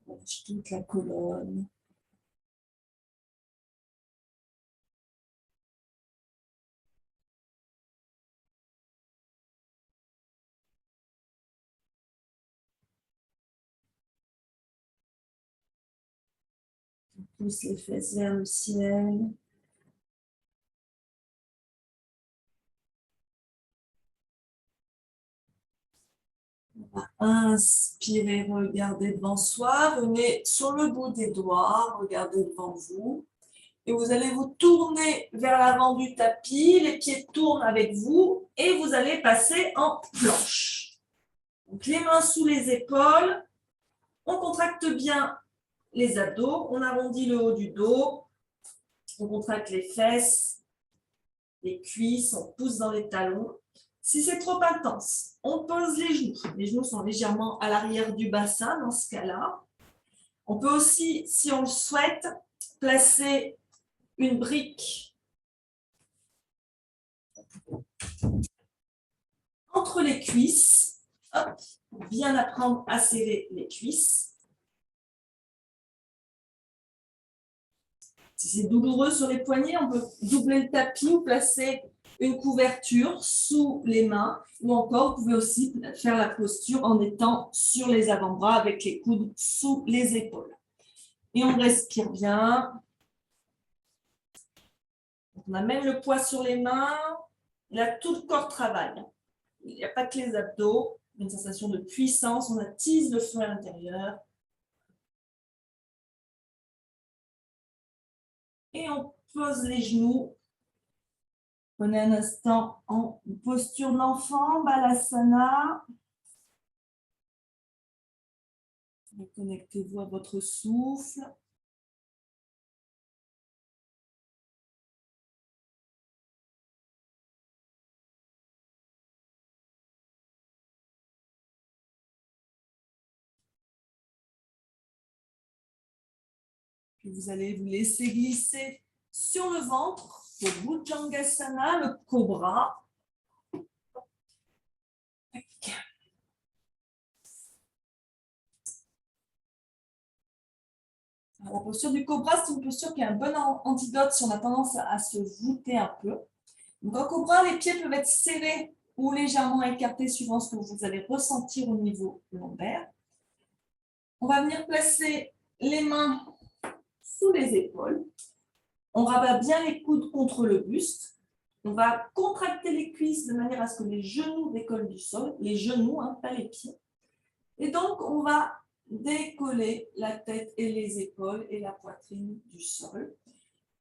on relâche toute la colonne. On pousse les fesses vers le ciel. On va inspirer, regardez devant soi, venez sur le bout des doigts, regardez devant vous. Et vous allez vous tourner vers l'avant du tapis, les pieds tournent avec vous et vous allez passer en planche. Donc les mains sous les épaules, on contracte bien les abdos, on arrondit le haut du dos, on contracte les fesses, les cuisses, on pousse dans les talons. Si c'est trop intense, on pose les genoux. Les genoux sont légèrement à l'arrière du bassin dans ce cas-là. On peut aussi, si on le souhaite, placer une brique entre les cuisses, hop, pour bien apprendre à serrer les cuisses. Si c'est douloureux sur les poignets, on peut doubler le tapis ou placer une couverture sous les mains, ou encore vous pouvez aussi faire la posture en étant sur les avant-bras avec les coudes sous les épaules. Et on respire bien. On amène le poids sur les mains, là tout le corps travaille. Il n'y a pas que les abdos, une sensation de puissance, on attise le feu à l'intérieur. Et on pose les genoux. Prenez un instant en posture de l'enfant, Balasana. Connectez-vous à votre souffle. Puis vous allez vous laisser glisser sur le ventre, au Bhujangasana, le cobra. La posture du cobra, c'est une posture qui est un bon antidote si on a tendance à se voûter un peu. Donc en cobra, les pieds peuvent être serrés ou légèrement écartés suivant ce que vous allez ressentir au niveau lombaire. On va venir placer les mains sous les épaules. On rabat bien les coudes contre le buste. On va contracter les cuisses de manière à ce que les genoux décollent du sol, les genoux, hein, pas les pieds. Et donc, on va décoller la tête et les épaules et la poitrine du sol.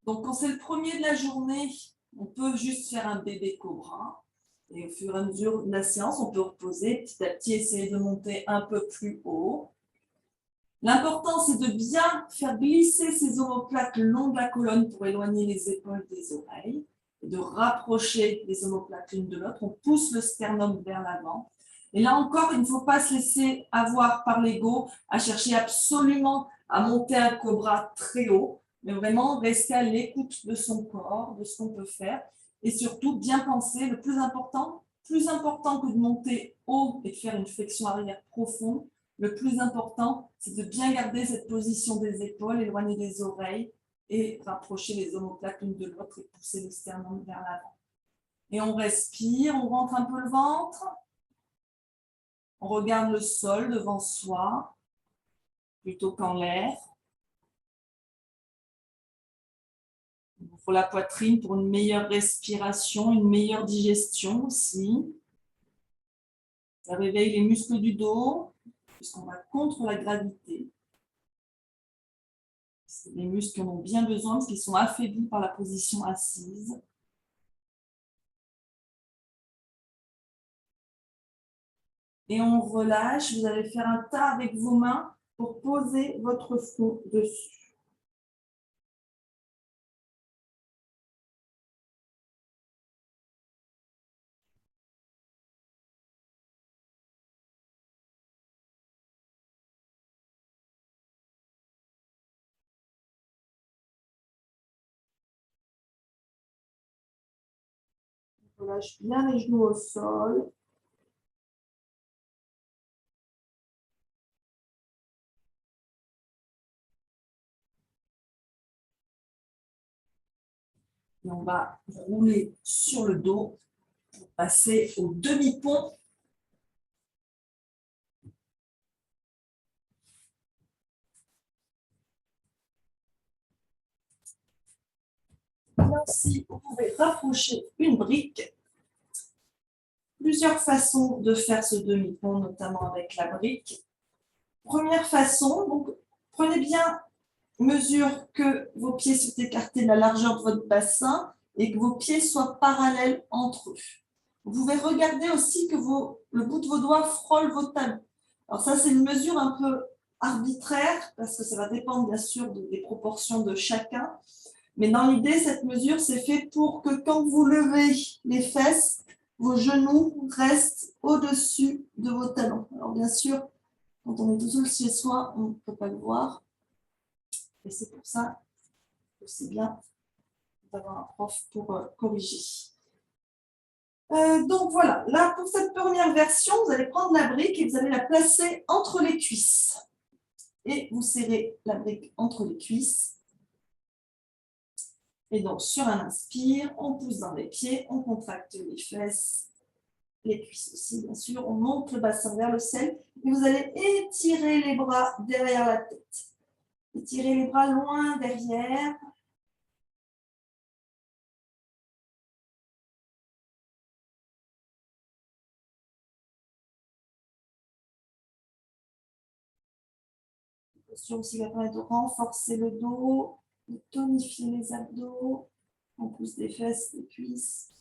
Donc, quand c'est le premier de la journée, on peut juste faire un bébé cobra. Et au fur et à mesure de la séance, on peut reposer petit à petit, essayer de monter un peu plus haut. L'important, c'est de bien faire glisser ces omoplates le long de la colonne pour éloigner les épaules des oreilles et de rapprocher les omoplates l'une de l'autre. On pousse le sternum vers l'avant. Et là encore, il ne faut pas se laisser avoir par l'ego à chercher absolument à monter un cobra très haut, mais vraiment rester à l'écoute de son corps, de ce qu'on peut faire. Et surtout, bien penser, le plus important que de monter haut et de faire une flexion arrière profonde, le plus important, c'est de bien garder cette position des épaules, éloigner les oreilles et rapprocher les omoplates l'une de l'autre et pousser le sternum vers l'avant. Et on respire, on rentre un peu le ventre. On regarde le sol devant soi, plutôt qu'en l'air. Il faut la poitrine pour une meilleure respiration, une meilleure digestion aussi. Ça réveille les muscles du dos, puisqu'on va contre la gravité. Les muscles en ont bien besoin parce qu'ils sont affaiblis par la position assise. Et on relâche. Vous allez faire un tas avec vos mains pour poser votre front dessus. On relâche bien les genoux au sol. Et on va rouler sur le dos pour passer au demi-pont. Ainsi, vous pouvez rapprocher une brique. Plusieurs façons de faire ce demi-pont, notamment avec la brique. Première façon, donc, prenez bien mesure que vos pieds soient écartés de la largeur de votre bassin et que vos pieds soient parallèles entre eux. Vous pouvez regarder aussi que le bout de vos doigts frôle vos talons. Alors ça, c'est une mesure un peu arbitraire parce que ça va dépendre bien sûr des proportions de chacun. Mais dans l'idée, cette mesure, c'est fait pour que quand vous levez les fesses, vos genoux restent au-dessus de vos talons. Alors bien sûr, quand on est tout seul chez soi, on ne peut pas le voir. Et c'est pour ça que c'est bien d'avoir un prof pour corriger. Donc voilà, là pour cette première version, vous allez prendre la brique et vous allez la placer entre les cuisses. Et vous serrez la brique entre les cuisses. Et donc sur un inspire, on pousse dans les pieds, on contracte les fesses, les cuisses aussi bien sûr, on monte le bassin vers le ciel et vous allez étirer les bras derrière la tête. Étirez les bras loin derrière. Posture aussi va permettre de renforcer le dos, de tonifier les abdos. On pousse des fesses, des cuisses.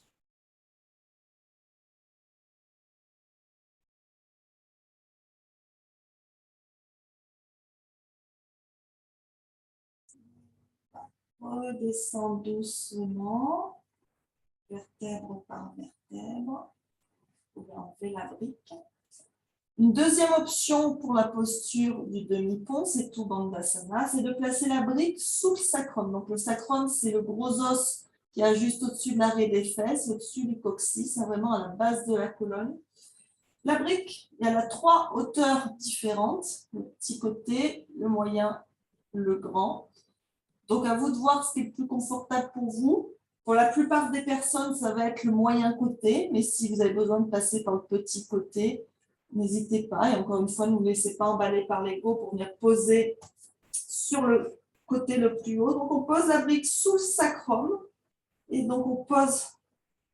Redescend doucement, vertèbre par vertèbre. Vous pouvez enlever la brique. Une deuxième option pour la posture du demi-pont, c'est tout Bandhasana, c'est de placer la brique sous le sacrum. Donc le sacrum, c'est le gros os qui est juste au-dessus de l'arrêt des fesses, au-dessus du coccyx, c'est vraiment à la base de la colonne. La brique, il y a 3 hauteurs différentes, le petit côté, le moyen, le grand. Donc à vous de voir ce qui est le plus confortable pour vous. Pour la plupart des personnes, ça va être le moyen côté, mais si vous avez besoin de passer par le petit côté, n'hésitez pas. Et encore une fois, ne vous laissez pas emballer par l'ego pour venir poser sur le côté le plus haut. Donc on pose la brique sous le sacrum et donc on pose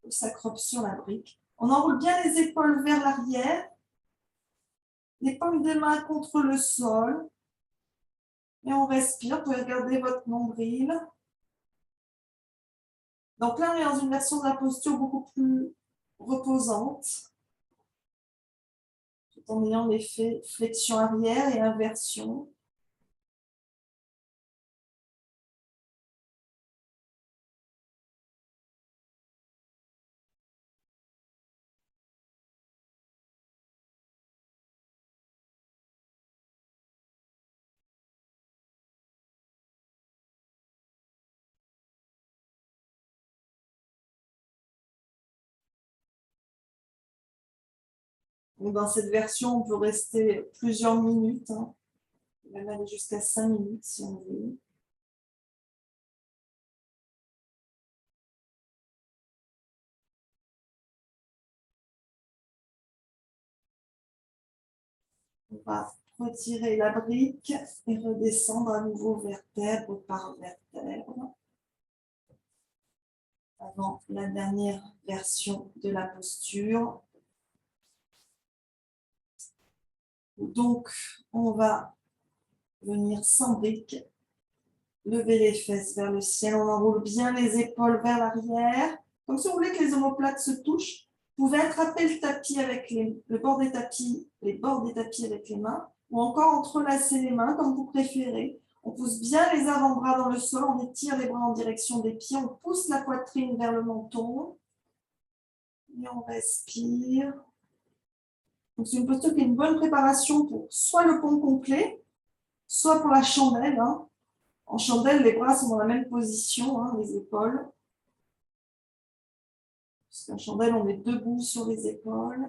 On s'accroche sur la brique. On enroule bien les épaules vers l'arrière. Les paumes des mains contre le sol. Et on respire. Vous pouvez regarder votre nombril. Donc là, on est dans une version de la posture beaucoup plus reposante, tout en ayant l'effet flexion arrière et inversion. Donc dans cette version, on peut rester plusieurs minutes. On peut même aller jusqu'à 5 minutes si on veut. On va retirer la brique et redescendre à nouveau vertèbre par vertèbre. Avant la dernière version de la posture. Donc, on va venir sans brique, lever les fesses vers le ciel. On enroule bien les épaules vers l'arrière. Comme si vous voulez que les omoplates se touchent. Vous pouvez attraper le tapis avec le bord des tapis, les bords des tapis avec les mains, ou encore entrelacer les mains comme vous préférez. On pousse bien les avant-bras dans le sol, on étire les bras en direction des pieds, on pousse la poitrine vers le menton. Et on respire. C'est une posture qui est une bonne préparation pour soit le pont complet, soit pour la chandelle. En chandelle, les bras sont dans la même position, les épaules. Parce qu'en chandelle, on est debout sur les épaules.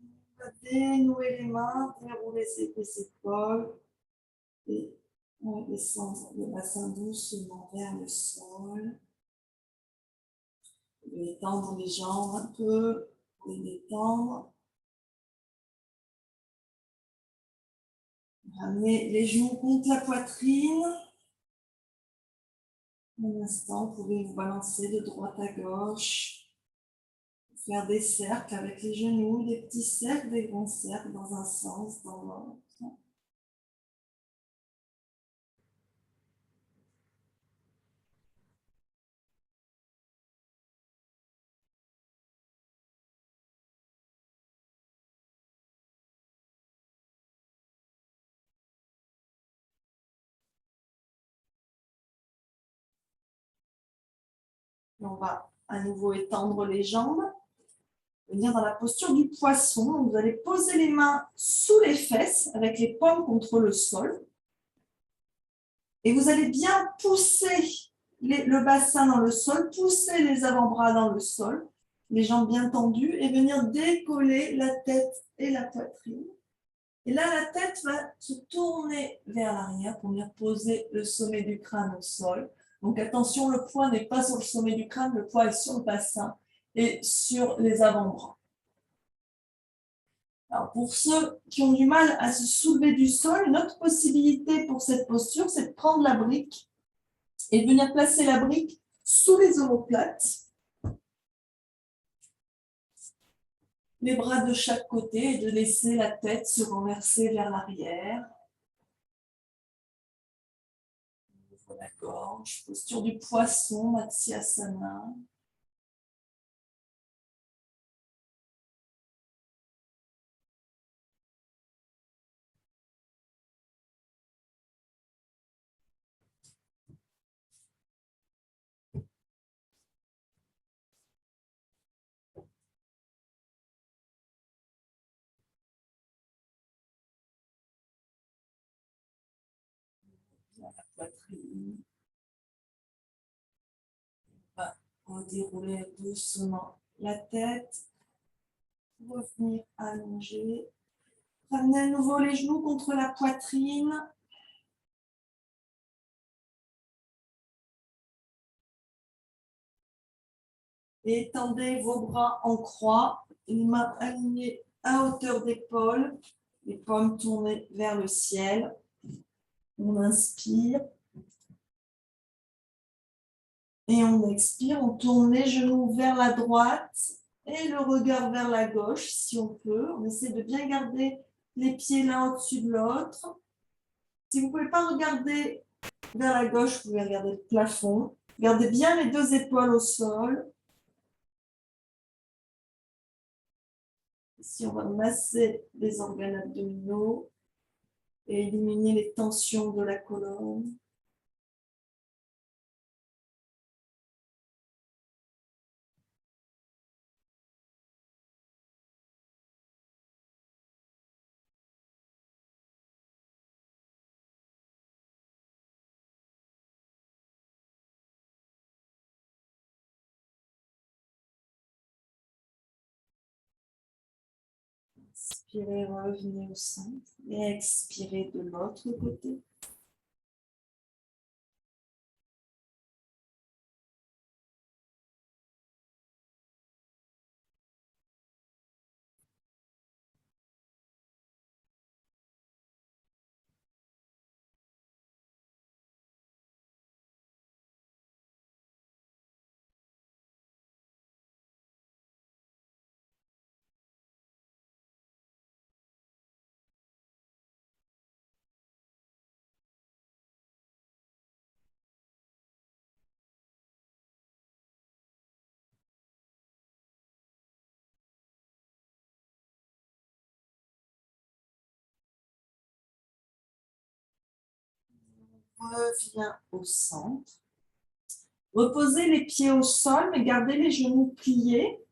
On va dénouer les mains, dérouler les épaules et on va descendre le bassin doucement vers le sol. Vous pouvez étendre les jambes un peu, vous pouvez détendre. Ramenez les genoux contre la poitrine. Un instant, vous pouvez vous balancer de droite à gauche. Faire des cercles avec les genoux, des petits cercles, des grands cercles dans un sens, dans l'autre. Et on va à nouveau étendre les jambes, venir dans la posture du poisson. Vous allez poser les mains sous les fesses avec les paumes contre le sol. Et vous allez bien pousser le bassin dans le sol, pousser les avant-bras dans le sol, les jambes bien tendues et venir décoller la tête et la poitrine. Et là, la tête va se tourner vers l'arrière pour venir poser le sommet du crâne au sol. Donc attention, le poids n'est pas sur le sommet du crâne, le poids est sur le bassin et sur les avant-bras. Alors pour ceux qui ont du mal à se soulever du sol, une autre possibilité pour cette posture, c'est de prendre la brique et de venir placer la brique sous les omoplates, les bras de chaque côté et de laisser la tête se renverser vers l'arrière. La gorge, posture du poisson, Matsyasana. La poitrine. On va dérouler doucement la tête. Revenir allonger. Ramenez à nouveau les genoux contre la poitrine. Et étendez vos bras en croix, les mains alignées à hauteur d'épaule. les paumes tournées vers le ciel. On inspire. Et on expire, on tourne les genoux vers la droite et le regard vers la gauche, si on peut. On essaie de bien garder les pieds l'un au-dessus de l'autre. Si vous ne pouvez pas regarder vers la gauche, vous pouvez regarder le plafond. Gardez bien les deux épaules au sol. Ici, on va masser les organes abdominaux et éliminer les tensions de la colonne. Inspirez, revenez au centre et expirez de l'autre côté. Reviens au centre. Reposez les pieds au sol, mais gardez les genoux pliés,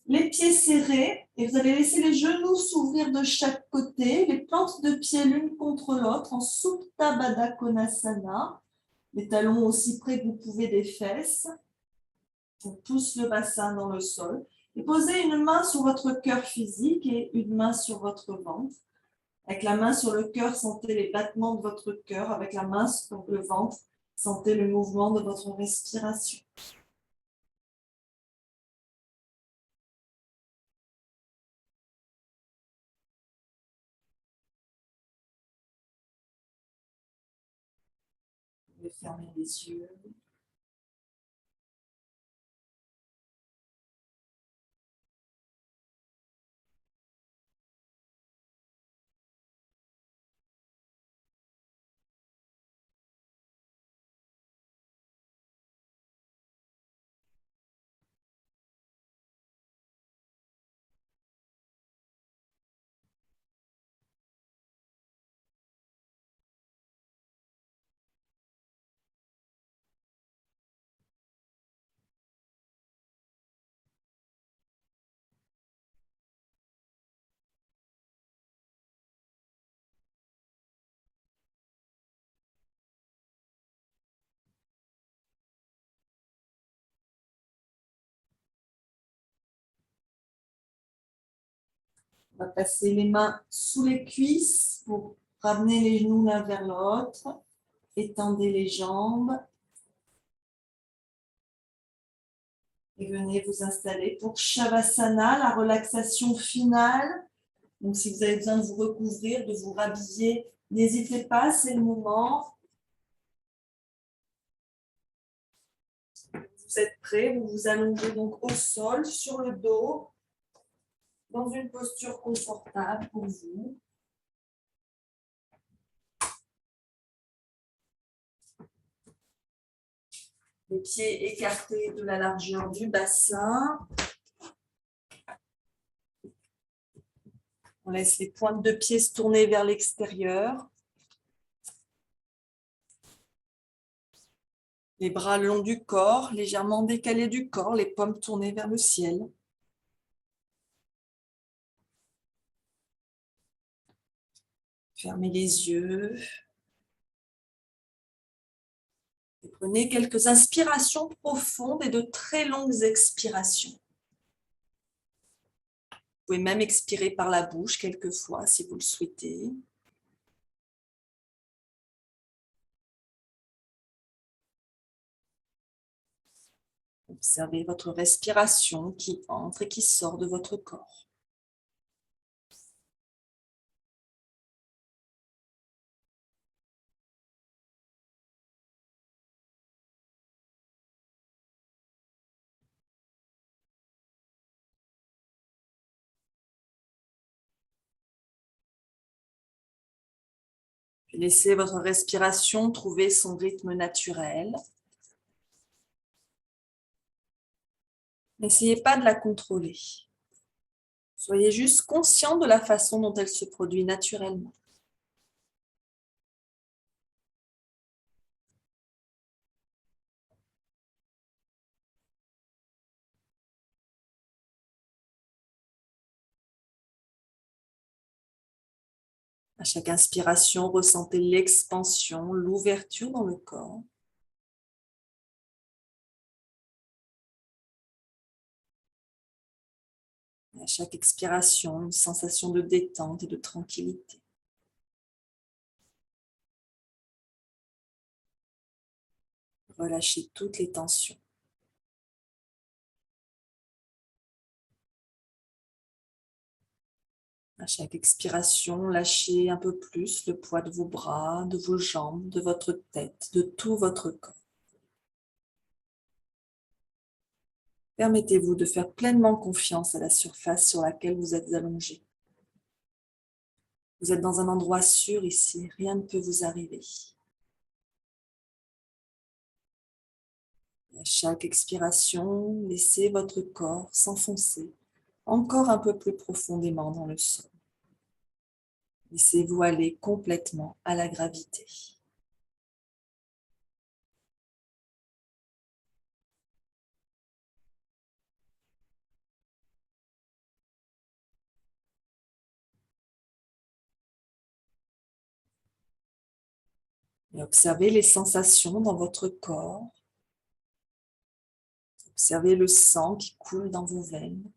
les pieds serrés, et vous allez laisser les genoux s'ouvrir de chaque côté, les plantes de pieds l'une contre l'autre en Supta Baddha Konasana, les talons aussi près que vous pouvez des fesses. On pousse le bassin dans le sol. Et posez une main sur votre cœur physique et une main sur votre ventre. Avec la main sur le cœur, sentez les battements de votre cœur. Avec la main sur le ventre, sentez le mouvement de votre respiration. Vous pouvez fermer les yeux. On va passer les mains sous les cuisses pour ramener les genoux l'un vers l'autre. Étendez les jambes. Et venez vous installer pour Shavasana, la relaxation finale. Donc, si vous avez besoin de vous recouvrir, de vous rhabiller, n'hésitez pas, c'est le moment. Vous êtes prêts, vous vous allongez donc au sol, sur le dos, dans une posture confortable pour vous. Les pieds écartés de la largeur du bassin. On laisse les pointes de pied se tourner vers l'extérieur. Les bras le long du corps, légèrement décalés du corps, les paumes tournées vers le ciel. Fermez les yeux. Et prenez quelques inspirations profondes et de très longues expirations. Vous pouvez même expirer par la bouche quelquefois si vous le souhaitez. Observez votre respiration qui entre et qui sort de votre corps. Laissez votre respiration trouver son rythme naturel. N'essayez pas de la contrôler. Soyez juste conscient de la façon dont elle se produit naturellement. À chaque inspiration, ressentez l'expansion, l'ouverture dans le corps. Et à chaque expiration, une sensation de détente et de tranquillité. Relâchez toutes les tensions. À chaque expiration, lâchez un peu plus le poids de vos bras, de vos jambes, de votre tête, de tout votre corps. Permettez-vous de faire pleinement confiance à la surface sur laquelle vous êtes allongé. Vous êtes dans un endroit sûr ici, rien ne peut vous arriver. Et à chaque expiration, laissez votre corps s'enfoncer encore un peu plus profondément dans le sol. Laissez-vous aller complètement à la gravité. Et observez les sensations dans votre corps. Observez le sang qui coule dans vos veines,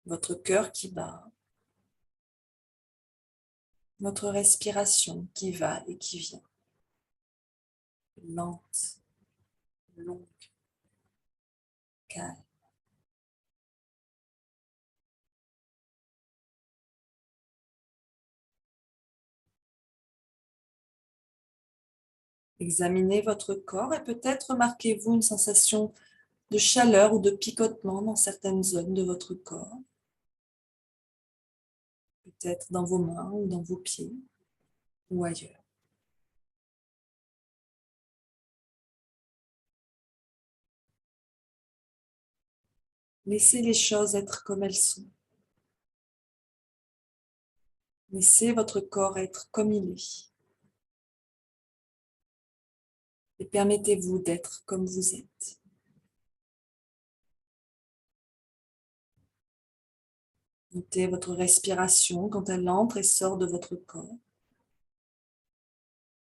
votre cœur qui bat, votre respiration qui va et qui vient, lente, longue, calme. Examinez votre corps et peut-être remarquez-vous une sensation de chaleur ou de picotement dans certaines zones de votre corps, peut-être dans vos mains ou dans vos pieds ou ailleurs. Laissez les choses être comme elles sont. Laissez votre corps être comme il est. Et permettez-vous d'être comme vous êtes. Notez votre respiration quand elle entre et sort de votre corps.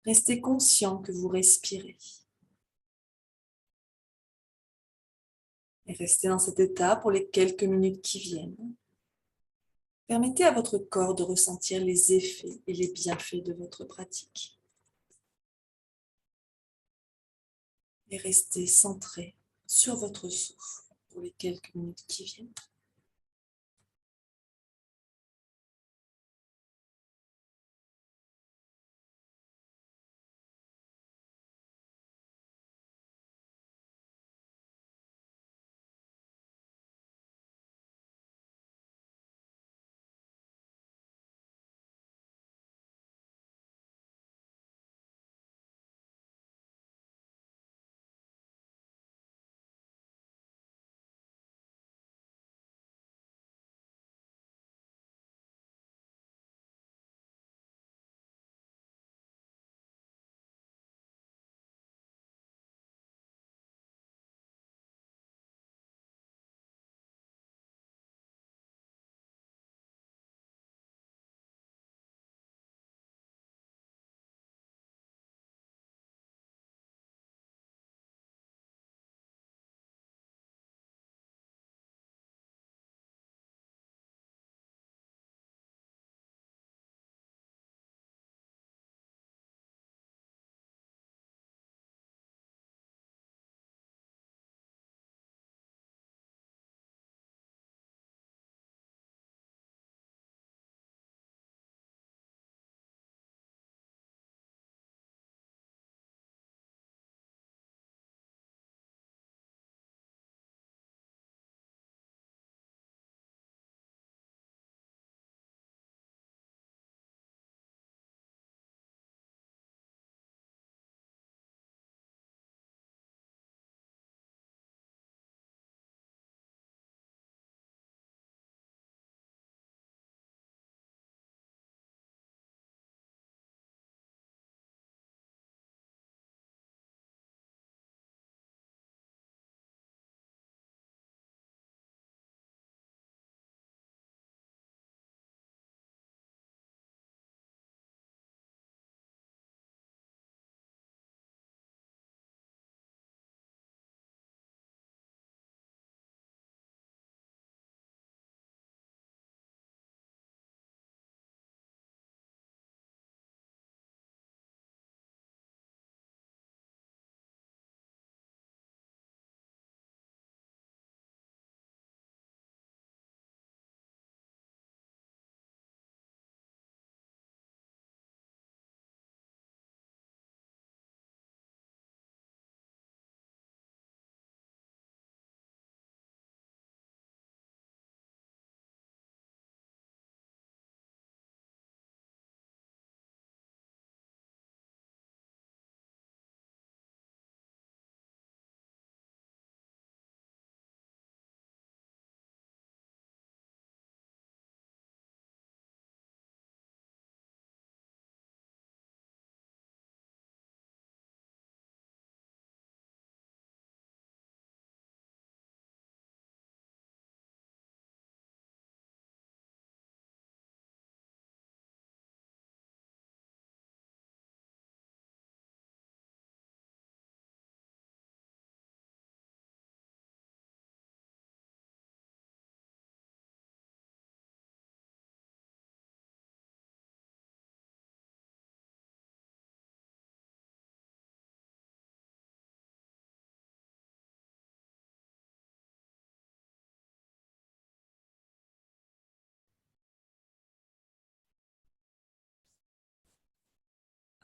Restez conscient que vous respirez. Et restez dans cet état pour les quelques minutes qui viennent. Permettez à votre corps de ressentir les effets et les bienfaits de votre pratique. Et restez centré sur votre souffle pour les quelques minutes qui viennent.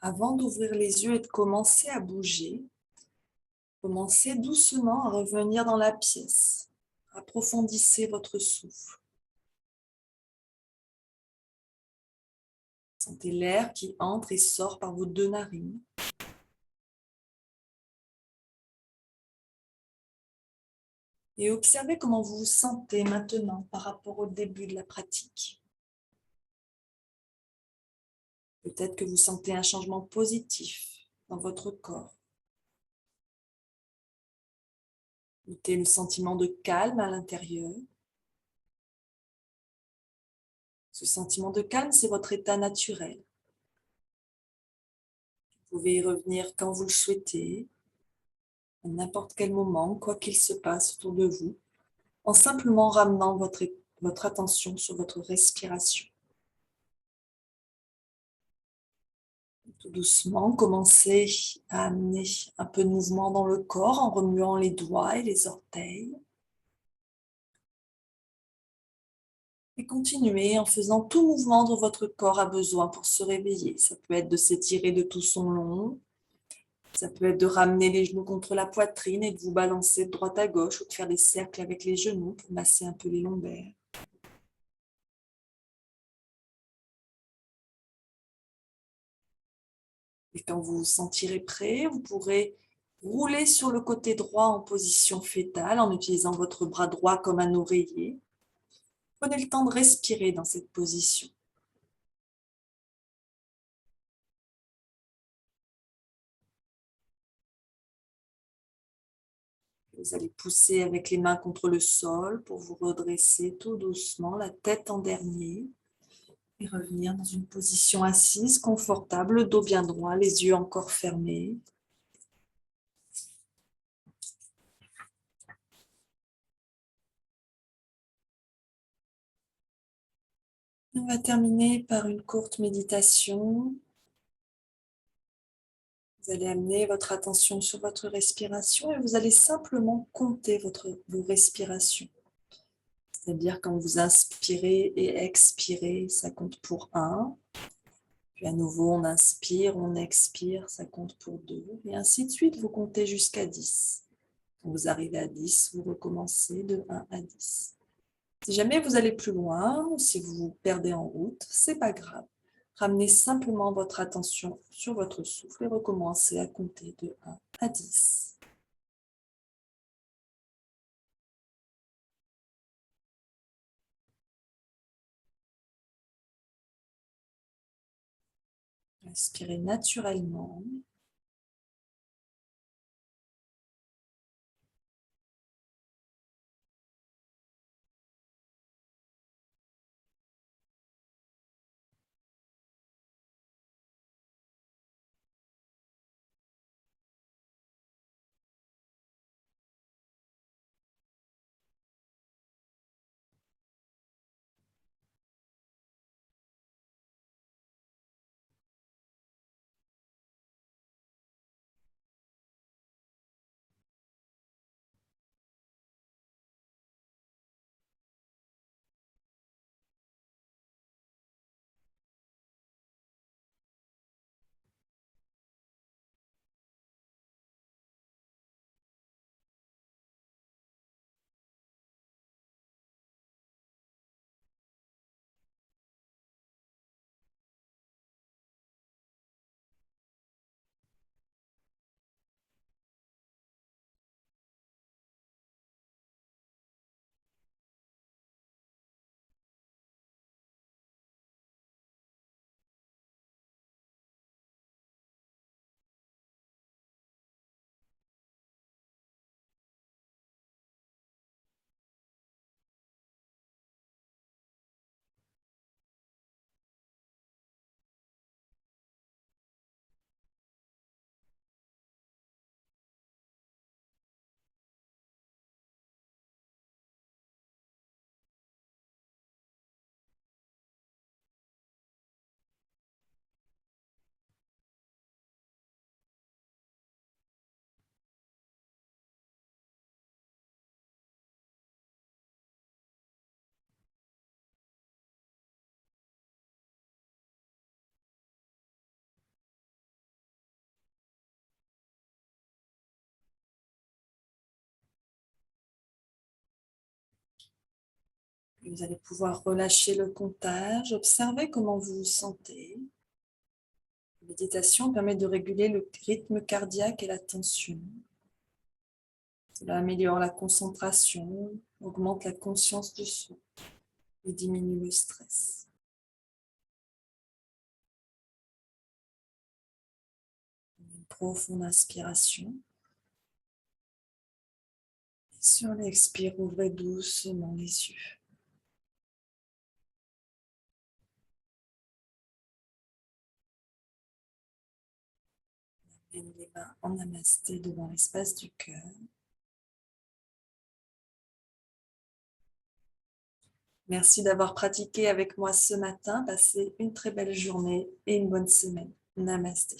Avant d'ouvrir les yeux et de commencer à bouger, commencez doucement à revenir dans la pièce. Approfondissez votre souffle. Sentez l'air qui entre et sort par vos deux narines. Et observez comment vous vous sentez maintenant par rapport au début de la pratique. Peut-être que vous sentez un changement positif dans votre corps. Notez le sentiment de calme à l'intérieur. Ce sentiment de calme, c'est votre état naturel. Vous pouvez y revenir quand vous le souhaitez, à n'importe quel moment, quoi qu'il se passe autour de vous, en simplement ramenant votre attention sur votre respiration. Tout doucement, commencez à amener un peu de mouvement dans le corps en remuant les doigts et les orteils. Et continuez en faisant tout mouvement dont votre corps a besoin pour se réveiller. Ça peut être de s'étirer de tout son long, ça peut être de ramener les genoux contre la poitrine et de vous balancer de droite à gauche ou de faire des cercles avec les genoux pour masser un peu les lombaires. Et quand vous vous sentirez prêt, vous pourrez rouler sur le côté droit en position fétale en utilisant votre bras droit comme un oreiller. Prenez le temps de respirer dans cette position. Vous allez pousser avec les mains contre le sol pour vous redresser tout doucement, la tête en dernier. Et revenir dans une position assise, confortable, le dos bien droit, les yeux encore fermés. On va terminer par une courte méditation. Vous allez amener votre attention sur votre respiration et vous allez simplement compter vos respirations. C'est-à-dire quand vous inspirez et expirez, ça compte pour 1. Puis à nouveau, on inspire, on expire, ça compte pour 2. Et ainsi de suite, vous comptez jusqu'à 10. Quand vous arrivez à 10, vous recommencez de 1 à 10. Si jamais vous allez plus loin ou si vous vous perdez en route, c'est pas grave. Ramenez simplement votre attention sur votre souffle et recommencez à compter de 1 à 10. Respirez naturellement. Et vous allez pouvoir relâcher le comptage, observer comment vous vous sentez. La méditation permet de réguler le rythme cardiaque et la tension. Cela améliore la concentration, augmente la conscience du soi et diminue le stress. Une profonde inspiration. Et sur l'expire, ouvrez doucement les yeux. Amène les mains en namasté devant l'espace du cœur. Merci d'avoir pratiqué avec moi ce matin. Passez une très belle journée et une bonne semaine. Namasté.